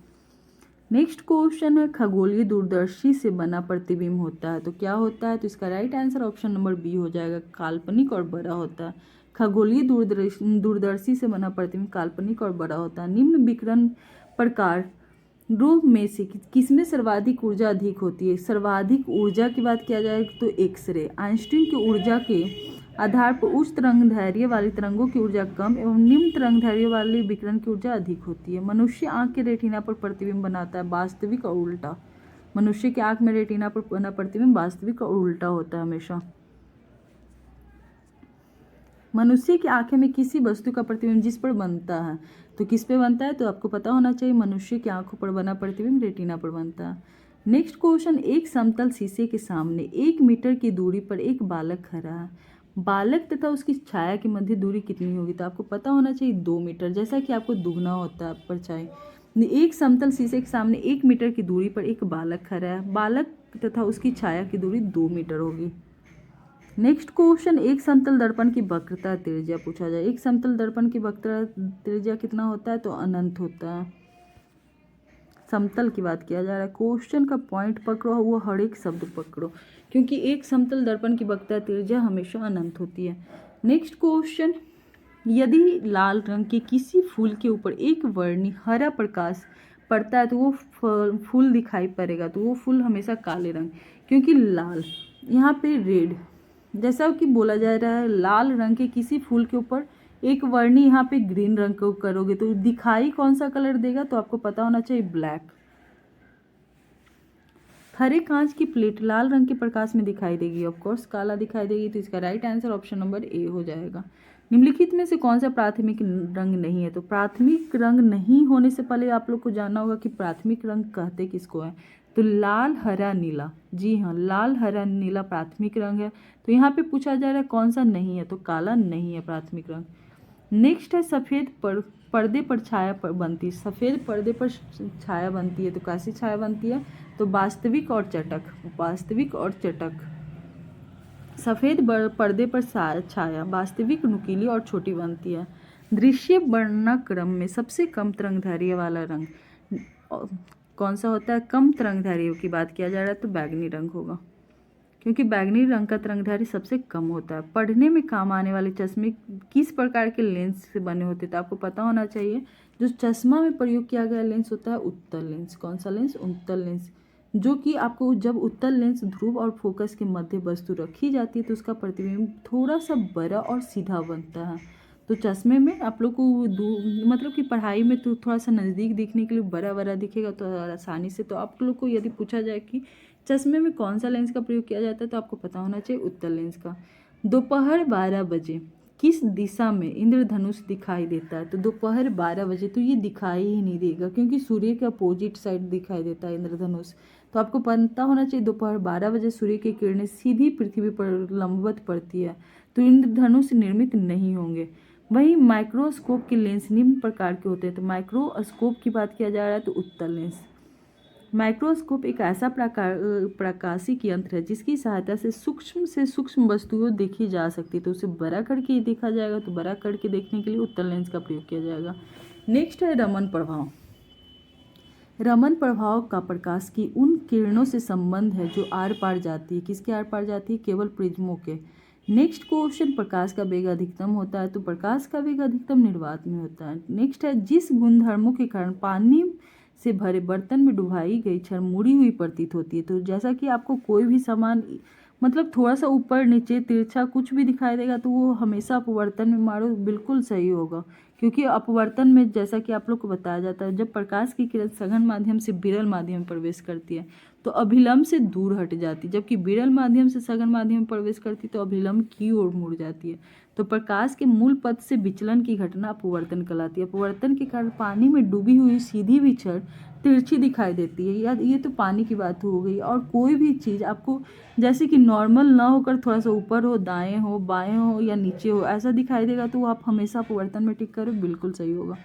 नेक्स्ट क्वेश्चन है, खगोलीय दूरदर्शी से बना प्रतिबिंब होता है तो क्या होता है? तो इसका right answer option number B हो जाएगा, काल्पनिक और बड़ा होता है। खगोलीय दूरदर्शी से बना प्रतिबिंब काल्पनिक और बड़ा होता है। निम्न विकिरण प्रकार रूप में से किसमें सर्वाधिक ऊर्जा अधिक होती है? सर्वाधिक ऊर्जा की बात किया जाए तो एक्सरे। आइंस्टीन की ऊर्जा के आधार पर उच्च तरंगदैर्घ्य वाली तरंगों की ऊर्जा कम एवं निम्न तरंगदैर्घ्य वाली विकिरण की ऊर्जा अधिक होती है। मनुष्य आंख के रेटिना पर प्रतिबिंब बनाता है, वास्तविक और उल्टा। मनुष्य की आंख में रेटिना पर बना प्रतिबिंब वास्तविक और उल्टा होता है हमेशा। मनुष्य की आंखें में किसी वस्तु का प्रतिबिंब जिस पर बनता है तो किस पे बनता है? तो आपको पता होना चाहिए, मनुष्य की आंखों पर बना प्रतिबिंब रेटिना पर बनता है। नेक्स्ट क्वेश्चन, एक समतल शीशे के सामने 1 मीटर की दूरी पर एक बालक खड़ा है। बालक तथा उसकी छाया की मध्य दूरी कितनी होगी? तो आपको पता होना चाहिए 2 मीटर, जैसा कि आपको दुगना होता है परछाई। एक समतल शीशे के सामने 1 मीटर की दूरी पर एक बालक खड़ा है, बालक तथा उसकी छाया की दूरी 2 मीटर होगी। नेक्स्ट क्वेश्चन, एक समतल दर्पण की वक्रता त्रिज्या पूछा जाए। एक समतल दर्पण की वक्रता त्रिज्या कितना होता है? तो अनंत होता है। समतल की बात किया जा रहा है, क्वेश्चन का पॉइंट पकड़ो, वो हर एक शब्द पकड़ो, क्योंकि एक समतल दर्पण की वक्रता त्रिज्या हमेशा अनंत होती है। नेक्स्ट क्वेश्चन, यदि लाल रंग के किसी फूल के ऊपर एक वर्णी हरा प्रकाश पड़ता है तो वो फूल दिखाई पड़ेगा, तो वो फूल हमेशा काले रंग, क्योंकि लाल यहाँ पे रेड, जैसा कि बोला जा रहा है लाल रंग के किसी फूल के ऊपर एक वर्णी यहाँ पे ग्रीन रंग को करोगे तो दिखाई कौन सा कलर देगा? तो आपको पता होना चाहिए ब्लैक। हरे कांच की प्लेट लाल रंग के प्रकाश में दिखाई देगी, ऑफ कोर्स काला दिखाई देगी, तो इसका right answer option number A हो जाएगा। निम्नलिखित में से कौन सा प्राथमिक रंग नहीं है? तो प्राथमिक रंग नहीं होने से पहले आप लोग को जानना होगा कि प्राथमिक रंग कहते किसको है। तो लाल हरा नीला, जी हाँ, लाल हरा नीला प्राथमिक रंग है। तो यहाँ पे पूछा जा रहा है कौन सा नहीं है, तो काला नहीं है प्राथमिक रंग। नेक्स्ट है, सफ़ेद पर्दे पर छाया बनती है। सफ़ेद पर्दे पर छाया बनती है तो कैसी छाया बनती है? तो वास्तविक और चटक, वास्तविक और चटक। सफ़ेद पर्दे पर छाया वास्तविक, नुकीली और छोटी बनती है। दृश्य वर्णक्रम में सबसे कम तरंगदैर्घ्य वाला रंग कौन सा होता है? कम तरंगदैर्घ्य की बात किया जा रहा है तो बैगनी रंग होगा, क्योंकि बैगनी रंग का तरंगदैर्घ्य सबसे कम होता है। पढ़ने में काम आने वाले चश्मे किस प्रकार के लेंस से बने होते हैं? तो आपको पता होना चाहिए जो चश्मा में प्रयोग किया गया लेंस होता है उत्तल लेंस। कौन सा लेंस? उत्तल लेंस, जो कि आपको जब उत्तल लेंस ध्रुव और फोकस के मध्य वस्तु रखी जाती है तो उसका प्रतिबिंब थोड़ा सा बड़ा और सीधा बनता है। तो चश्मे में आप लोग को मतलब कि पढ़ाई में तो थोड़ा सा नज़दीक दिखने के लिए बड़ा बड़ा दिखेगा तो आसानी से। तो आप लोग को यदि पूछा जाए कि चश्मे में कौन सा लेंस का प्रयोग किया जाता है तो आपको पता होना चाहिए उत्तल लेंस का। दोपहर 12 बजे किस दिशा में इंद्रधनुष दिखाई देता है? तो दोपहर 12 बजे तो ये दिखाई ही नहीं देगा, क्योंकि सूर्य के अपोजिट साइड दिखाई देता है इंद्रधनुष। तो आपको पता होना चाहिए दोपहर 12 बजे सूर्य की किरणें सीधी पृथ्वी पर लंबवत पड़ती है, तो इंद्रधनुष निर्मित नहीं होंगे। वहीं माइक्रोस्कोप के लेंस निम्न प्रकार के होते हैं। तो माइक्रोस्कोप की बात किया जा रहा है तो उत्तल लेंस। माइक्रोस्कोप एक ऐसा प्रकाशिक यंत्र है जिसकी सहायता से सूक्ष्म वस्तुएं देखी जा सकती है। तो उसे बड़ा करके देखा जाएगा, तो बड़ा करके देखने के लिए उत्तल लेंस का प्रयोग किया जाएगा। नेक्स्ट है रमन प्रभाव। रमन प्रभाव का प्रकाश की उन किरणों से संबंध है जो आर पार जाती है। किसके आर पार जाती है? केवल प्रिज्मों के। नेक्स्ट क्वेश्चन, प्रकाश का वेग अधिकतम होता है। तो प्रकाश का वेग अधिकतम निर्वात में होता है। नेक्स्ट है, जिस गुणधर्मों के कारण पानी से भरे बर्तन में डुबाई गई छड़ मुड़ी हुई प्रतीत होती है। तो जैसा कि आपको कोई भी सामान मतलब थोड़ा सा ऊपर नीचे तिरछा कुछ भी दिखाई देगा तो वो हमेशा अपवर्तन में मारो, बिल्कुल सही होगा, क्योंकि अपवर्तन में जैसा कि आप लोग को बताया जाता है जब प्रकाश की किरण सघन माध्यम से विरल माध्यम में प्रवेश करती है तो अभिलंब से दूर हट जाती है, जबकि विरल माध्यम से सघन माध्यम में प्रवेश करती है तो अभिलंब की ओर मुड़ जाती है। तो प्रकाश के मूल पथ से विचलन की घटना अपवर्तन कहलाती है। अपवर्तन के कारण पानी में डूबी हुई सीधी भी छड़ तिरछी दिखाई देती है। या ये तो पानी की बात हो गई, और कोई भी चीज़ आपको जैसे कि नॉर्मल ना होकर थोड़ा सा ऊपर हो, दाएं हो, बाएं हो या नीचे हो, ऐसा दिखाई देगा तो आप हमेशा अपवर्तन में टिक करो, बिल्कुल सही होगा।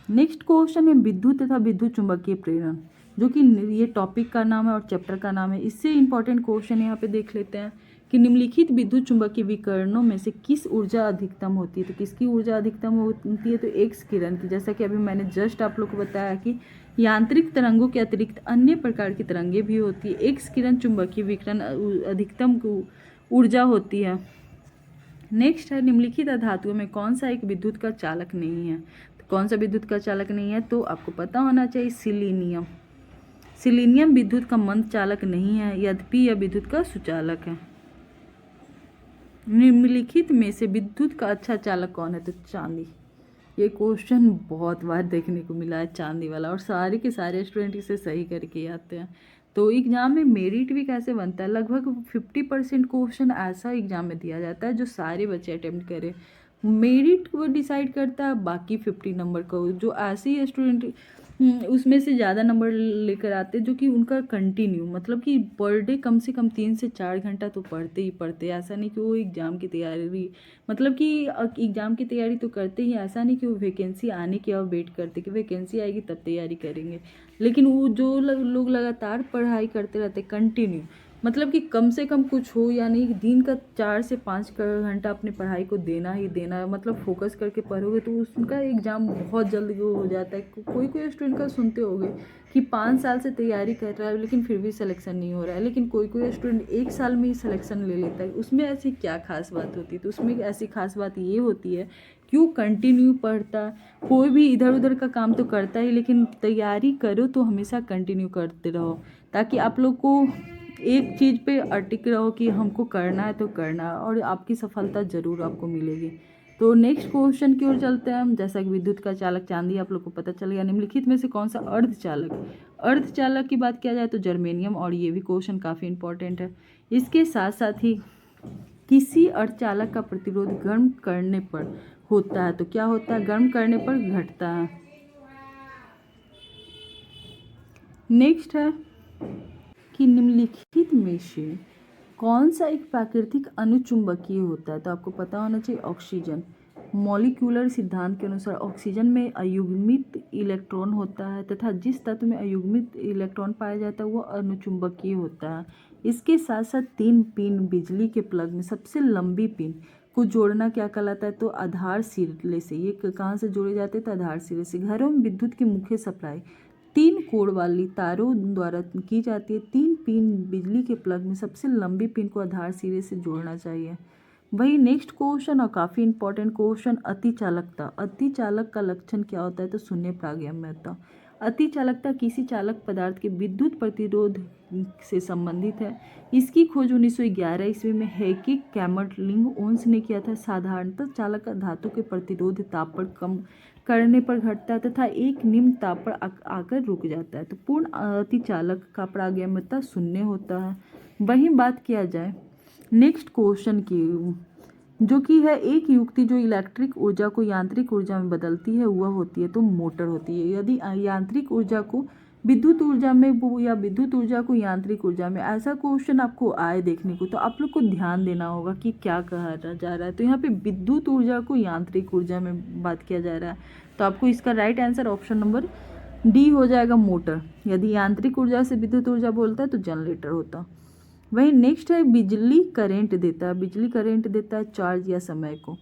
नेक्स्ट क्वेश्चन है विद्युत तथा विद्युत चुंबकीय प्रेरण, जो कि ये टॉपिक का नाम है और चैप्टर का नाम है। इससे इंपॉर्टेंट क्वेश्चन यहाँ पे देख लेते हैं कि निम्नलिखित विद्युत चुंबकीय विकरणों में से किस ऊर्जा अधिकतम होती है। तो किसकी ऊर्जा अधिकतम होती है? तो एक्स किरण की। जैसा कि अभी मैंने जस्ट आप लोग को बताया कि यांत्रिक तरंगों के अतिरिक्त अन्य प्रकार की तरंगे भी होती है। एक्स किरण चुंबकीय विकिरण अधिकतम ऊर्जा होती है। नेक्स्ट है निम्नलिखित धातुओं में कौन सा एक विद्युत का चालक नहीं है। तो कौन सा विद्युत का चालक नहीं है? तो आपको पता होना चाहिए सिलीनियम। सिलीनियम विद्युत का मंद चालक नहीं है, यद्यपि यह विद्युत का सुचालक है। निम्नलिखित में से विद्युत का अच्छा चालक कौन है? तो चांदी। ये क्वेश्चन बहुत बार देखने को मिला है चांदी वाला, और सारे के सारे स्टूडेंट इसे सही करके आते हैं। तो एग्जाम में मेरिट भी कैसे बनता है? लगभग 50% क्वेश्चन ऐसा एग्जाम में दिया जाता है जो सारे बच्चे अटेम्प्ट करें। मेरिट को डिसाइड करता है बाकी 50 नंबर को, जो ऐसे ही स्टूडेंट उसमें से ज़्यादा नंबर लेकर आते जो कि उनका कंटिन्यू, मतलब कि पर डे कम से कम 3 से 4 घंटा तो पढ़ते ही पढ़ते। ऐसा नहीं कि वो एग्ज़ाम की तैयारी, मतलब कि एग्ज़ाम की तैयारी तो करते ही, ऐसा नहीं कि वो वैकेंसी आने की और वेट करते कि वैकेंसी आएगी तब तैयारी करेंगे। लेकिन वो जो लोग लगातार पढ़ाई करते रहते कंटिन्यू, मतलब कि कम से कम कुछ हो या नहीं, दिन का 4 से 5 घंटा अपने पढ़ाई को देना ही देना है। मतलब फोकस करके पढ़ोगे तो उसका एग्ज़ाम बहुत जल्दी वो हो जाता है। कोई कोई स्टूडेंट का सुनते होगे कि 5 साल से तैयारी कर रहा है लेकिन फिर भी सिलेक्शन नहीं हो रहा है, लेकिन कोई कोई स्टूडेंट 1 साल में ही सिलेक्शन ले लेता है। उसमें ऐसी क्या खास बात होती है? तो उसमें ऐसी खास बात ये होती है क्यों कंटिन्यू पढ़ता। कोई भी इधर उधर का काम तो करता ही, लेकिन तैयारी करो तो हमेशा कंटिन्यू करते रहो, ताकि आप लोग को एक चीज़ पे अटिक रहो कि हमको करना है तो करना है, और आपकी सफलता ज़रूर आपको मिलेगी। तो नेक्स्ट क्वेश्चन की ओर चलते हैं हम। जैसा कि विद्युत का चालक चांदी आप लोग को पता चल गया। निम्नलिखित में से कौन सा अर्धचालक की बात किया जाए तो जर्मेनियम, और ये भी क्वेश्चन काफ़ी इंपॉर्टेंट है। इसके साथ साथ ही किसी अर्धचालक का प्रतिरोध गर्म करने पर होता है। तो क्या होता है? गर्म करने पर घटता है। नेक्स्ट है कि निम्नलिखित में से कौन सा एक प्राकृतिक अनुचुंबकीय होता है। तो आपको पता होना चाहिए ऑक्सीजन। मॉलिक्यूलर सिद्धांत के अनुसार ऑक्सीजन में अयुग्मित इलेक्ट्रॉन होता है, तथा जिस तत्व में अयुग्मित इलेक्ट्रॉन पाया जाता है वह अनुचुंबकीय होता है। इसके साथ साथ 3 पिन बिजली के प्लग में सबसे लंबी पिन को जोड़ना क्या कहलाता है? तो आधार सिरे से। ये कहाँ से जोड़े जाते हैं? तो आधार सिरे से। घरों में विद्युत की मुख्य सप्लाई 3 कोण वाली तारों द्वारा की जाती है। 3 पिन बिजली के प्लग में सबसे लंबी पिन को आधार सिरे से जोड़ना चाहिए। वही नेक्स्ट क्वेश्चन और काफ़ी इंपॉर्टेंट क्वेश्चन, अतिचालकता। अतिचालक का लक्षण क्या होता है? तो शून्य प्राज्ञम्यता। अतिचालकता किसी चालक पदार्थ के विद्युत प्रतिरोध से संबंधित है। इसकी खोज 1911 ईस्वी में हेकी कैमरलिंग ओन्स ने किया था। साधारणतः चालक धातु के प्रतिरोध ताप पर कम करने पर घटता है तथा एक निम्न ताप पर आकर रुक जाता है। तो पूर्ण अतिचालक का प्राज्ञम्यता शून्य होता है। वहीं बात किया जाए नेक्स्ट क्वेश्चन की, जो कि है एक युक्ति जो इलेक्ट्रिक ऊर्जा को यांत्रिक ऊर्जा में बदलती है वह होती है तो मोटर होती है। यदि यांत्रिक ऊर्जा को विद्युत ऊर्जा में या विद्युत ऊर्जा को यांत्रिक ऊर्जा में, ऐसा क्वेश्चन आपको आए देखने को, तो आप लोग को ध्यान देना होगा कि क्या कहा जा रहा है। तो यहाँ पे विद्युत ऊर्जा को यांत्रिक ऊर्जा में बात किया जा रहा है, तो आपको इसका right answer option number D हो जाएगा, मोटर। यदि यांत्रिक ऊर्जा से विद्युत ऊर्जा बोलता है तो जनरेटर होता। वही नेक्स्ट है बिजली करंट देता है। बिजली करंट देता है चार्ज या समय को।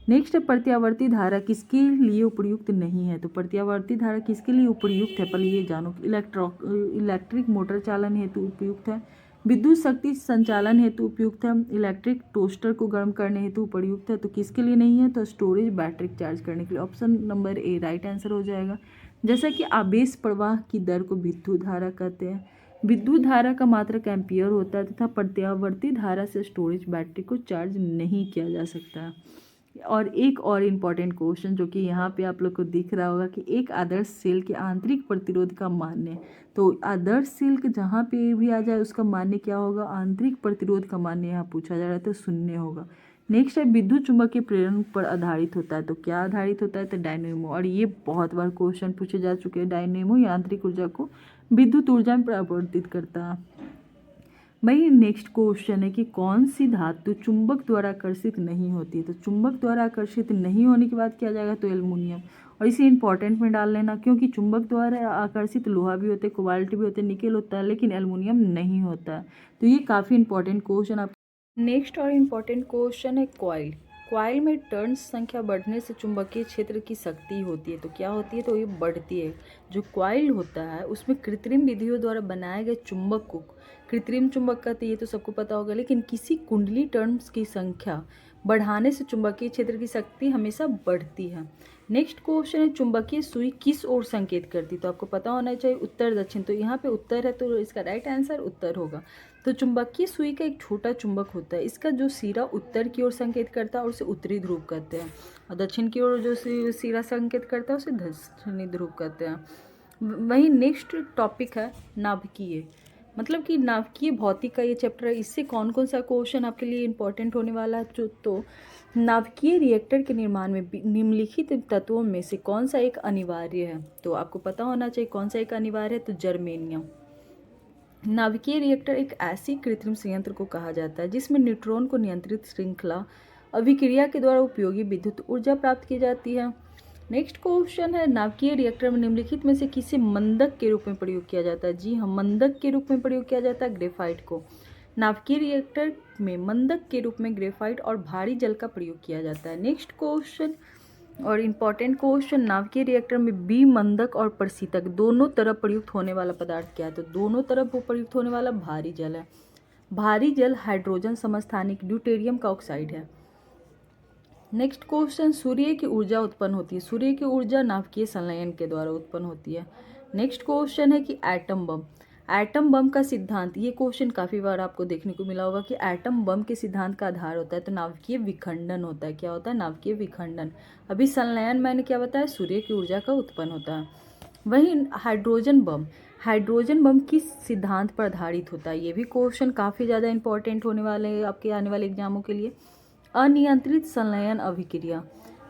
नेक्स्ट है प्रत्यावर्ती धारा किसके लिए उपयुक्त नहीं है। तो प्रत्यावर्ती धारा किसके लिए उपयुक्त है, पहले ये जानो। इलेक्ट्रिक मोटर चालन हेतु उपयुक्त है, विद्युत शक्ति संचालन हेतु उपयुक्त है, इलेक्ट्रिक टोस्टर को गर्म करने हेतु उपयुक्त है। तो किसके लिए नहीं है? तो स्टोरेज बैटरी चार्ज करने के लिए। Option number A right answer हो जाएगा। जैसा कि आवेश प्रवाह की दर को विद्युत धारा कहते हैं। विद्युत धारा का मात्रक एम्पियर होता है तथा प्रत्यावर्ती धारा से स्टोरेज बैटरी को चार्ज नहीं किया जा सकता। और एक और इम्पॉर्टेंट क्वेश्चन जो कि यहाँ पे आप लोग को दिख रहा होगा कि एक आदर्श सेल के आंतरिक प्रतिरोध का मान्य। तो आदर्श सेल के जहाँ पे भी आ जाए उसका मान्य क्या होगा? आंतरिक प्रतिरोध का मान्य यहाँ पूछा जा रहा है तो शून्य होगा। नेक्स्ट है विद्युत चुंबकीय प्रेरण पर आधारित होता है। तो क्या आधारित होता है? तो डायनेमो। और ये बहुत बार क्वेश्चन पूछे जा चुके हैं। डायनेमो यांत्रिक ऊर्जा को विद्युत ऊर्जा में परिवर्तित करता है। भाई नेक्स्ट क्वेश्चन है कि कौन सी धातु चुंबक द्वारा आकर्षित नहीं होती। तो चुंबक द्वारा आकर्षित नहीं होने की बात किया जाएगा तो एल्युमिनियम। और इसे इंपॉर्टेंट में डाल लेना, क्योंकि चुंबक द्वारा आकर्षित लोहा भी होते, कोबाल्ट भी होते, निकेल होता है, लेकिन एल्युमिनियम नहीं होता है। तो ये काफ़ी इंपॉर्टेंट क्वेश्चन आप। नेक्स्ट और इम्पॉर्टेंट क्वेश्चन है कॉइल। कॉइल में टर्न्स संख्या बढ़ने से चुंबकीय क्षेत्र की शक्ति होती है, तो क्या होती है, तो ये बढ़ती है। जो कॉइल होता है उसमें कृत्रिम विधियों द्वारा बनाए गए चुंबक को कृत्रिम चुंबक कहते हैं, ये तो सबको पता होगा, लेकिन किसी कुंडली टर्न्स की संख्या बढ़ाने से चुंबकीय क्षेत्र की शक्ति हमेशा बढ़ती है। नेक्स्ट क्वेश्चन है चुंबकीय सुई किस ओर संकेत करती है, तो आपको पता होना चाहिए उत्तर दक्षिण, तो यहाँ पे उत्तर है, तो इसका राइट आंसर उत्तर होगा। तो चुंबकीय सुई का एक छोटा चुंबक होता है, इसका जो सिरा उत्तर की ओर संकेत करता है और उसे उत्तरी ध्रुव कहते हैं, और दक्षिण की ओर जो सिरा संकेत करता है उसे दक्षिणी ध्रुव कहते हैं। वहीं नेक्स्ट टॉपिक है नाभिकीय, मतलब कि नाभिकीय भौतिक का ये चैप्टर है। इससे कौन कौन सा क्वेश्चन आपके लिए इंपॉर्टेंट होने वाला है, तो नाभिकीय रिएक्टर के निर्माण में निम्नलिखित तत्वों में से कौन सा एक अनिवार्य है, तो आपको पता होना चाहिए कौन सा एक अनिवार्य है, तो जर्मेनियम। नाभिकीय रिएक्टर एक ऐसी कृत्रिम संयंत्र को कहा जाता है जिसमें न्यूट्रॉन को नियंत्रित श्रृंखला अभिक्रिया के द्वारा उपयोगी विद्युत ऊर्जा प्राप्त की जाती है। नेक्स्ट क्वेश्चन है नाभिकीय रिएक्टर में निम्नलिखित में से किसे मंदक के रूप में प्रयोग किया जाता है, जी हाँ, मंदक के रूप में प्रयोग किया जाता है ग्रेफाइट को। नाभिकीय रिएक्टर में मंदक के रूप में ग्रेफाइट और भारी जल का प्रयोग किया जाता है। नेक्स्ट क्वेश्चन और इम्पॉर्टेंट क्वेश्चन, नाभिकीय रिएक्टर में बी मंदक और प्रशीतक दोनों तरफ प्रयुक्त होने वाला पदार्थ क्या है, तो दोनों तरफ वो प्रयुक्त होने वाला भारी जल है। भारी जल हाइड्रोजन समस्थानिक ड्यूटेरियम का ऑक्साइड है। नेक्स्ट क्वेश्चन, सूर्य की ऊर्जा उत्पन्न होती है, सूर्य की ऊर्जा नाभिकीय संलयन के द्वारा उत्पन्न होती है। नेक्स्ट क्वेश्चन है कि एटम बम, एटम बम का सिद्धांत, ये क्वेश्चन काफ़ी बार आपको देखने को मिला होगा कि एटम बम के सिद्धांत का आधार होता है, तो नाभिकीय विखंडन होता है। क्या होता है, नाभिकीय विखंडन। अभी संलयन मैंने क्या बताया, सूर्य की ऊर्जा का उत्पन्न होता है। वहीं हाइड्रोजन बम, हाइड्रोजन बम किस सिद्धांत पर आधारित होता है, ये भी क्वेश्चन काफ़ी ज़्यादा इंपॉर्टेंट होने वाले हैं आपके आने वाले एग्जामों के लिए। अनियंत्रित संलयन अभिक्रिया,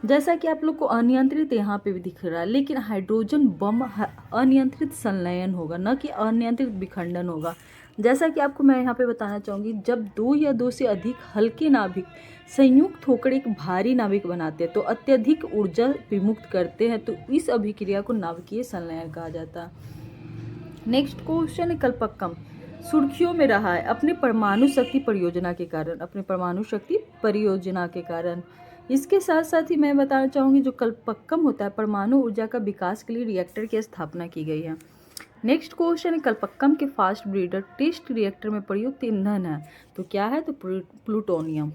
जैसा कि आप लोग को अनियंत्रित यहाँ पे भी दिख रहा है, लेकिन हाइड्रोजन बम अनियंत्रित संलयन होगा, न कि अनियंत्रित विखंडन होगा। जैसा कि आपको मैं यहाँ पे बताना चाहूँगी, जब दो या दो से अधिक हल्के नाभिक संयुक्त होकर एक भारी नाभिक बनाते हैं तो अत्यधिक ऊर्जा विमुक्त करते हैं, तो इस अभिक्रिया को नाभिकीय संलयन कहा जाता है। नेक्स्ट क्वेश्चन है कल्पक्कम, सुर्खियों में रहा है अपने परमाणु शक्ति परियोजना के कारण, अपने परमाणु शक्ति परियोजना के कारण। इसके साथ साथ ही मैं बताना चाहूँगी जो कल्पक्कम होता है, परमाणु ऊर्जा का विकास के लिए रिएक्टर की स्थापना की गई है। नेक्स्ट क्वेश्चन है कल्पक्कम के फास्ट ब्रीडर टेस्ट रिएक्टर में प्रयुक्त ईंधन है, तो क्या है, तो plutonium.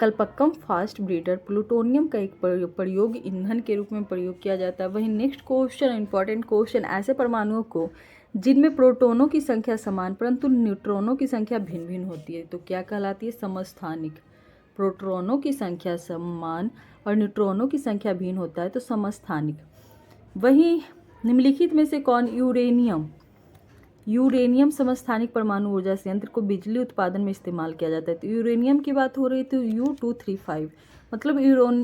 Kalpakkam fast breeder plutonium का एक प्रयोग ईंधन के रूप में प्रयोग किया जाता है। वहीं नेक्स्ट क्वेश्चन इंपॉर्टेंट क्वेश्चन, ऐसे परमाणुओं को जिनमें प्रोटॉनों की संख्या समान परंतु न्यूट्रॉनों की संख्या भिन्न भिन्न होती है, तो क्या कहलाती है, समस्थानिक। प्रोटॉनों की संख्या समान और न्यूट्रॉनों की संख्या भिन्न होता है, तो समस्थानिक। वहीं निम्नलिखित में से कौन, यूरेनियम, यूरेनियम समस्थानिक परमाणु ऊर्जा संयंत्र को बिजली उत्पादन में इस्तेमाल किया जाता है, तो यूरेनियम की बात हो रही है, तो U235 मतलब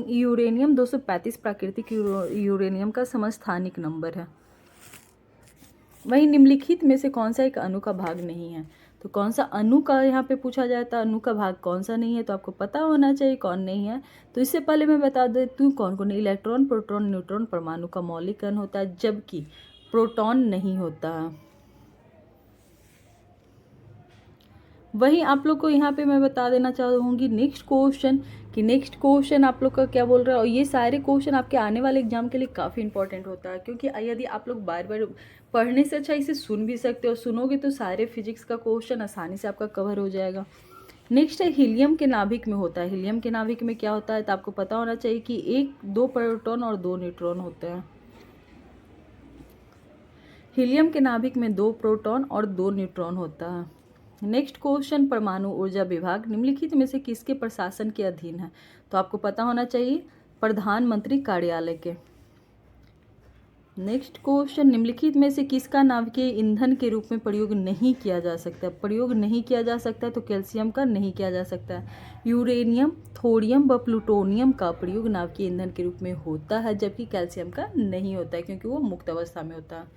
यूरेनियम 235 प्राकृतिक यूरेनियम का समस्थानिक नंबर है। वहीं निम्नलिखित में से कौन सा एक अणु का भाग नहीं है, तो कौन सा अणु का यहाँ पे पूछा जाता है, तो अणु का भाग कौन सा नहीं है, तो आपको पता होना चाहिए कौन नहीं है। तो इससे पहले मैं बता देती हूँ कौन कौन, इलेक्ट्रॉन, प्रोटॉन, न्यूट्रॉन परमाणु का मौलिक कण होता है, जबकि प्रोटॉन नहीं होता है। वहीं आप लोग को यहाँ पे मैं बता देना चाहूँगी नेक्स्ट क्वेश्चन, कि नेक्स्ट क्वेश्चन आप लोग का क्या बोल रहा है, और ये सारे क्वेश्चन आपके आने वाले एग्जाम के लिए काफ़ी इंपॉर्टेंट होता है, क्योंकि यदि आप लोग बार बार पढ़ने से अच्छा इसे सुन भी सकते हो, सुनोगे तो सारे फिजिक्स का क्वेश्चन आसानी से आपका कवर हो जाएगा। नेक्स्ट है हीलियम के नाभिक में होता है, हीलियम के नाभिक में क्या होता है, तो आपको पता होना चाहिए कि दो प्रोटॉन और 2 न्यूट्रॉन होते हैं। हीलियम के नाभिक में 2 प्रोटॉन और 2 न्यूट्रॉन होता है। नेक्स्ट क्वेश्चन, परमाणु ऊर्जा विभाग निम्नलिखित में से किसके प्रशासन के अधीन है, तो आपको पता होना चाहिए प्रधानमंत्री कार्यालय के। नेक्स्ट क्वेश्चन, निम्नलिखित में से किसका नाभिकीय ईंधन के रूप में प्रयोग नहीं किया जा सकता, प्रयोग नहीं किया जा सकता, तो कैल्शियम का नहीं किया जा सकता। यूरेनियम, थोरियम व प्लूटोनियम का प्रयोग नाभिकीय ईंधन के रूप में होता है, जबकि कैल्शियम का नहीं होता है, क्योंकि वो मुक्त अवस्था में होता है,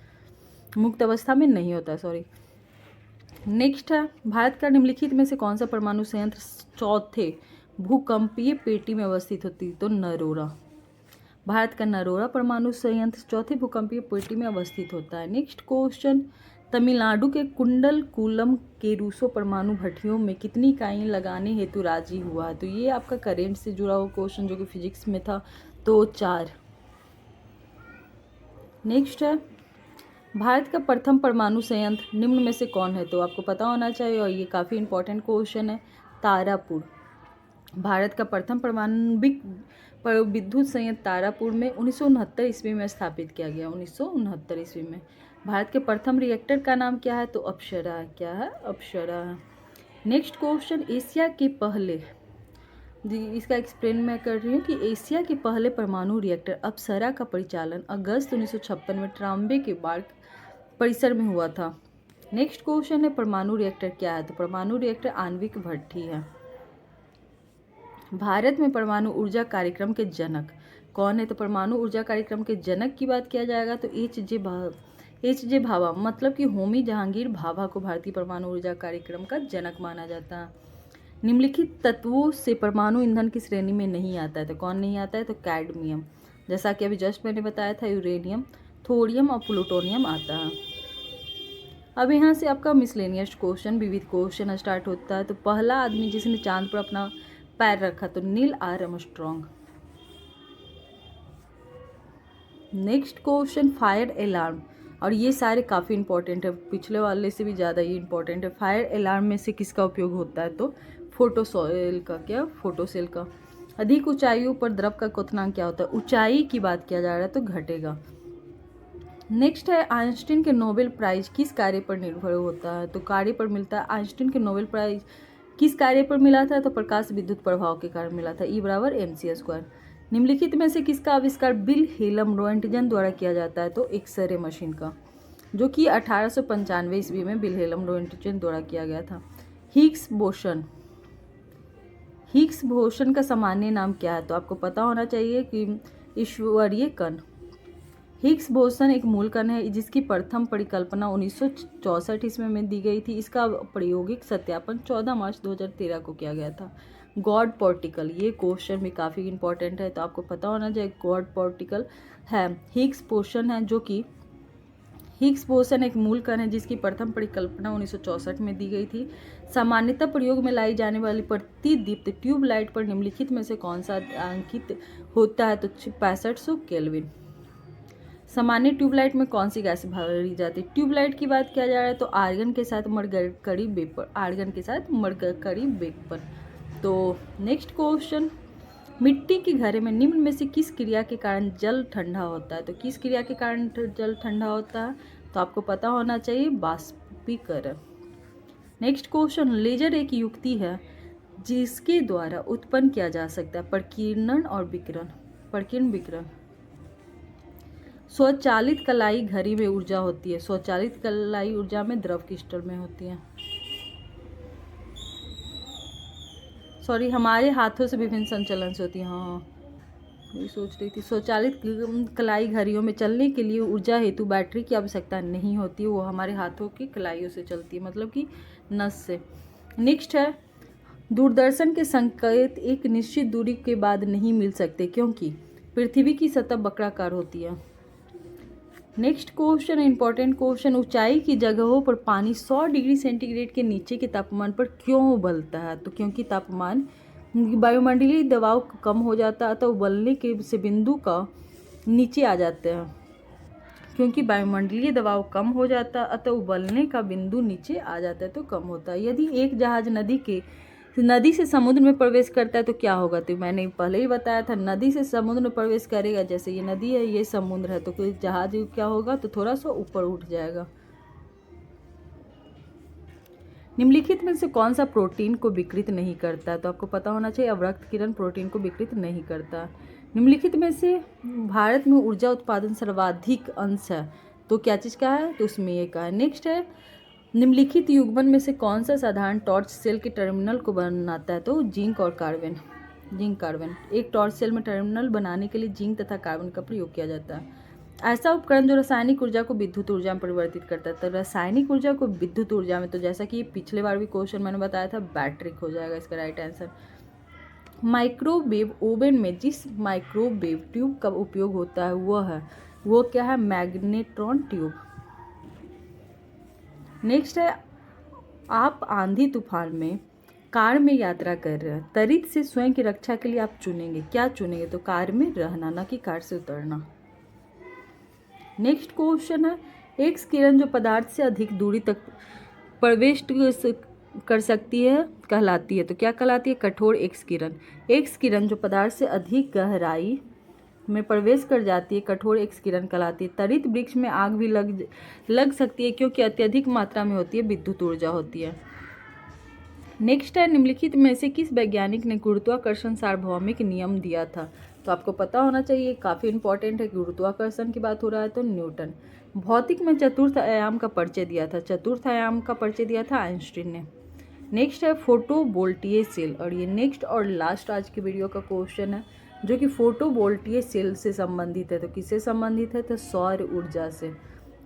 मुक्त अवस्था में नहीं होता है, सॉरी। नेक्स्ट है भारत का निम्नलिखित में से कौन सा परमाणु संयंत्र चौथे भूकंपीय पेटी में अवस्थित होती है, तो नरोरा। भारत का नरोरा परमाणु संयंत्र चौथे भूकंपीय पेटी में अवस्थित होता है। नेक्स्ट क्वेश्चन, तमिलनाडु के कुंडलकुलम के रूसो परमाणु भट्टियों में कितनी इकाइयाँ लगाने हेतु राजी हुआ है? तो ये आपका करेंट से जुड़ा हुआ क्वेश्चन जो कि फिजिक्स में था, तो 4। नेक्स्ट है, भारत का प्रथम परमाणु संयंत्र निम्न में से कौन है? तो आपको पता होना चाहिए और ये काफ़ी इंपॉर्टेंट क्वेश्चन है, तारापुर। भारत का प्रथम परमाणविक विद्युत संयंत्र तारापुर में 1969 ईस्वी में स्थापित किया गया। 1969 ईस्वी में। भारत के प्रथम रिएक्टर का नाम क्या है? तो अप्सरा। क्या है? अप्सरा। नेक्स्ट क्वेश्चन, एशिया के पहले, इसका एक्सप्लेन मैं कर रही हूँ कि एशिया के पहले परमाणु रिएक्टर अप्सरा का परिचालन अगस्त 1956 में ट्राम्बे के बार्क परिसर में हुआ था। नेक्स्ट क्वेश्चन है, परमाणु रिएक्टर क्या है? तो परमाणु रिएक्टर आणविक भट्ठी है। भारत में परमाणु ऊर्जा कार्यक्रम के जनक कौन है? तो परमाणु ऊर्जा कार्यक्रम के जनक की बात किया जाएगा तो एच जे भाभा, मतलब कि होमी जहांगीर भाभा को भारतीय परमाणु ऊर्जा कार्यक्रम का जनक माना जाता है। निम्नलिखित तत्वों से परमाणु ईंधन की श्रेणी में नहीं आता है, तो कौन नहीं आता है? तो कैडमियम, जैसा कि अभी जस्ट मैंने बताया था, यूरेनियम, थोरियम और प्लूटोनियम आता है। अब यहाँ से आपका मिसलेनियस क्वेश्चन, विविध क्वेश्चन स्टार्ट होता है। तो पहला आदमी जिसने चांद पर अपना पैर रखा, तो Neil Armstrong. Next question, fire alarm, और ये सारे काफ़ी इंपॉर्टेंट है, पिछले वाले से भी ज़्यादा ये इंपॉर्टेंट है। फायर अलार्म में से किसका उपयोग होता है? तो फोटोसेल का। क्या? फोटोसेल का। अधिक ऊंचाइयों पर द्रव का क्वथनांक क्या होता है? ऊंचाई की बात किया जा रहा है तो घटेगा। नेक्स्ट है, आइंस्टीन के नोबेल प्राइज किस कार्य पर निर्भर होता है? तो कार्य पर मिलता है। आइंस्टीन के नोबेल प्राइज किस कार्य पर मिला था? तो प्रकाश विद्युत प्रभाव के कारण मिला था। E = mc²। निम्नलिखित में से किसका आविष्कार बिल हेलम रोएंटगन द्वारा किया जाता है? तो एक्सरे मशीन का, जो कि 1895 ईस्वी में बिल हेलम रोएंटगन द्वारा किया गया था। हिग्स बोसन, हिग्स बोसन का सामान्य नाम क्या है? तो आपको पता होना चाहिए कि ईश्वरीय कण। हिग्स बोसन एक मूल कण है जिसकी प्रथम परिकल्पना 1964 ईस्वी में दी गई थी। इसका प्रायोगिक सत्यापन 14 मार्च 2013 को किया गया था। गॉड पार्टिकल, ये क्वेश्चन भी काफ़ी इंपॉर्टेंट है, तो आपको पता होना चाहिए गॉड पार्टिकल है हिग्स बोसन है, जो कि हिग्स बोसन एक मूल कण है जिसकी प्रथम परिकल्पना 1964 में दी गई थी। सामान्यतः प्रयोग में लाई जाने वाली प्रतिदीप्त ट्यूबलाइट पर निम्नलिखित में से कौन सा अंकित होता है? तो 6500 केल्विन। सामान्य ट्यूबलाइट में कौन सी गैस भरी जाती है? ट्यूबलाइट की बात किया जा रहा है तो आर्गन के साथ मरकरी वेपर, आर्गन के साथ मरकरी वेपर। तो नेक्स्ट क्वेश्चन, मिट्टी के घड़े में निम्न में से किस क्रिया के कारण जल ठंडा होता है? तो किस क्रिया के कारण जल ठंडा होता है? तो आपको पता होना चाहिए बाष्पीकरण। नेक्स्ट क्वेश्चन, लेजर एक युक्ति है जिसके द्वारा उत्पन्न किया जा सकता है प्रकीर्णन और विकिरण। प्रकीर्णन विकिरण। स्वचालित कलाई घड़ी में ऊर्जा होती है। स्वचालित कलाई ऊर्जा में द्रव क्रिस्टल में होती है। सॉरी, हमारे हाथों से विभिन्न संचलन से होती है। हाँ, ये सोच रही थी। स्वचालित कलाई घड़ियों में चलने के लिए ऊर्जा हेतु बैटरी की आवश्यकता नहीं होती, वो हमारे हाथों की कलाइयों से चलती है, मतलब कि नस से। नेक्स्ट है, दूरदर्शन के संकेत एक निश्चित दूरी के बाद नहीं मिल सकते क्योंकि पृथ्वी की सतह वक्राकार होती है। नेक्स्ट क्वेश्चन, इंपॉर्टेंट क्वेश्चन, ऊंचाई की जगहों पर पानी 100 डिग्री सेंटीग्रेड के नीचे के तापमान पर क्यों उबलता है? तो क्योंकि तापमान वायुमंडलीय दबाव कम हो जाता है तो उबलने के से बिंदु का नीचे आ जाते हैं। क्योंकि वायुमंडलीय दबाव कम हो जाता है अतः उबलने का बिंदु नीचे आ जाता है तो कम होता है। यदि एक जहाज नदी से समुद्र में प्रवेश करता है तो क्या होगा? तो मैंने पहले ही बताया था, नदी से समुद्र में प्रवेश करेगा, जैसे ये नदी है, ये समुद्र है, तो कोई जहाज क्या होगा? तो थोड़ा सा ऊपर उठ जाएगा। निम्नलिखित में से कौन सा प्रोटीन को विकृत नहीं करता है? तो आपको पता होना चाहिए अवरक्त किरण प्रोटीन को विकृत नहीं करता। निम्नलिखित में से भारत में ऊर्जा उत्पादन सर्वाधिक अंश है, तो क्या चीज़ का है? तो उसमें ये का है। नेक्स्ट है, निम्नलिखित युग्मन में से कौन सा साधारण टॉर्च सेल के टर्मिनल को बनाता है? तो जिंक और कार्बन। Zinc carbon. एक टॉर्च सेल में टर्मिनल बनाने के लिए जिंक तथा कार्बन का प्रयोग किया जाता है। ऐसा उपकरण जो रासायनिक ऊर्जा को विद्युत ऊर्जा में परिवर्तित करता है। तो रासायनिक ऊर्जा को विद्युत ऊर्जा में, तो जैसा कि पिछले बार भी क्वेश्चन मैंने बताया था, बैटरी हो जाएगा इसका राइट आंसर। माइक्रोवेव ओवन में जिस माइक्रोवेव ट्यूब का उपयोग होता है वो क्या है? Magnetron tube. नेक्स्ट है, आप आंधी तूफान में कार में यात्रा कर रहे हैं, त्वरित से स्वयं की रक्षा के लिए आप चुनेंगे, क्या चुनेंगे? तो कार में रहना, ना कि कार से उतरना। नेक्स्ट क्वेश्चन है, एक्स किरण जो पदार्थ से अधिक दूरी तक प्रवेश कर सकती है कहलाती है, तो क्या कहलाती है? कठोर एक्स किरण। एक्स किरण जो पदार्थ से अधिक गहराई में प्रवेश कर जाती है कठोर एक्स किरण कहलाती है। त्वरित वृक्ष में आग भी लग सकती है क्योंकि अत्यधिक मात्रा में होती है, विद्युत ऊर्जा होती है। नेक्स्ट है, निम्नलिखित में से किस वैज्ञानिक ने गुरुत्वाकर्षण सार्वभौमिक नियम दिया था? तो आपको पता होना चाहिए, काफ़ी इंपॉर्टेंट है। गुरुत्वाकर्षण की बात हो रहा है तो न्यूटन। भौतिक में चतुर्थ आयाम का परिचय दिया था, चतुर्थ आयाम का परिचय दिया था आइंस्टीन ने। नेक्स्ट है फोटोवोल्टिक सेल, और ये नेक्स्ट और लास्ट आज की वीडियो का क्वेश्चन है जो कि फोटोवोल्टिक सेल से संबंधित है। तो किससे संबंधित है? तो सौर ऊर्जा से।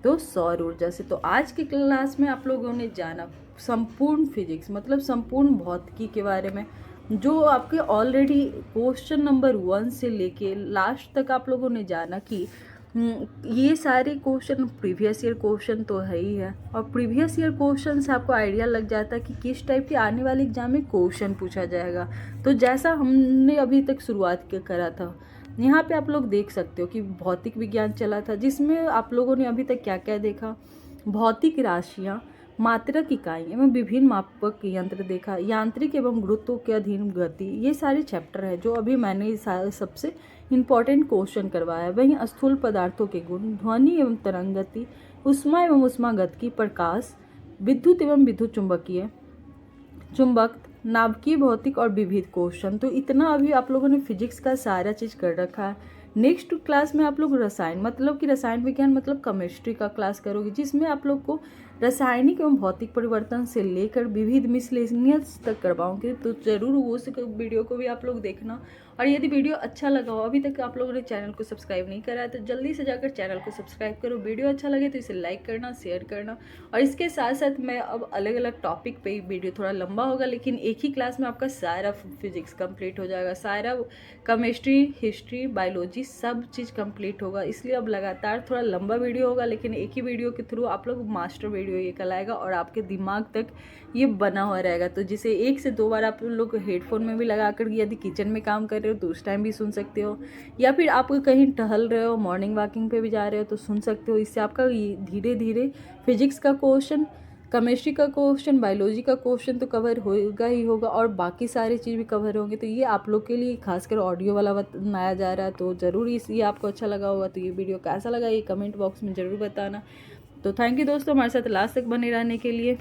तो सौर ऊर्जा से। तो आज की क्लास में आप लोगों ने जाना संपूर्ण फिजिक्स मतलब संपूर्ण भौतिकी के बारे में, जो आपके ऑलरेडी क्वेश्चन नंबर 1 से लेके लास्ट तक आप लोगों ने जाना कि ये सारे क्वेश्चन प्रीवियस ईयर क्वेश्चन तो है ही है, और प्रीवियस ईयर क्वेश्चन से आपको आइडिया लग जाता है कि किस टाइप के आने वाले एग्जाम में क्वेश्चन पूछा जाएगा। तो जैसा हमने अभी तक शुरुआत करा था, यहाँ पे आप लोग देख सकते हो कि भौतिक विज्ञान चला था, जिसमें आप लोगों ने अभी तक क्या क्या देखा? भौतिक राशियाँ, मात्रक इकाई एवं विभिन्न मापक यंत्र देखा, यांत्रिक एवं गुरुत्व के अधीन गति, ये सारे चैप्टर है जो अभी मैंने सबसे इम्पॉर्टेंट क्वेश्चन करवाया है। वहीं स्थूल पदार्थों के गुण, ध्वनि एवं तरंग गति, उष्मा एवं उष्मागतिकी, प्रकाश, विद्युत एवं विद्युत चुंबकीय, चुंबक, नाभिकीय भौतिक और विविध क्वेश्चन। तो इतना अभी आप लोगों ने फिजिक्स का सारा चीज़ कर रखा है। नेक्स्ट क्लास में आप लोग रसायन मतलब कि रसायन विज्ञान मतलब केमिस्ट्री का क्लास करोगे, जिसमें आप लोग को रासायनिक एवं भौतिक परिवर्तन से लेकर विविध मिसलेनियस तक करवाऊंगी। तो जरूर उस वीडियो को भी आप लोग देखना। और यदि वीडियो अच्छा लगा हो, अभी तक आप लोगों ने चैनल को सब्सक्राइब नहीं करा है तो जल्दी से जाकर चैनल को सब्सक्राइब करो। वीडियो अच्छा लगे तो इसे लाइक करना, शेयर करना। और इसके साथ साथ मैं अब अलग अलग टॉपिक पे वीडियो थोड़ा लंबा होगा, लेकिन एक ही क्लास में आपका सारा फिजिक्स कंप्लीट हो जाएगा, सारा केमिस्ट्री, हिस्ट्री, बायोलॉजी सब चीज़ कंप्लीट होगा। इसलिए अब लगातार थोड़ा लंबा वीडियो होगा, लेकिन एक ही वीडियो के थ्रू आप लोग मास्टर वीडियो ये कहलाएगा और आपके दिमाग तक ये बना हुआ रहेगा। तो जिसे 1 से 2 बार आप लोग हेडफोन में भी लगा कर यदि किचन में काम कर रहे हो तो उस टाइम भी सुन सकते हो, या फिर आप कहीं टहल रहे हो, मॉर्निंग वॉकिंग पे भी जा रहे हो तो सुन सकते हो। इससे आपका धीरे धीरे फिजिक्स का क्वेश्चन, केमिस्ट्री का क्वेश्चन, बायोलॉजी का क्वेश्चन तो कवर होगा ही होगा, और बाकी सारी चीज़ भी कवर होंगे। तो ये आप लोग के लिए खासकर ऑडियो वाला बनाया जा रहा है, तो ज़रूर ये आपको अच्छा लगा होगा। तो ये वीडियो कैसा लगा ये कमेंट बॉक्स में ज़रूर बताना। तो थैंक यू दोस्तों हमारे साथ लास्ट तक बने रहने के लिए।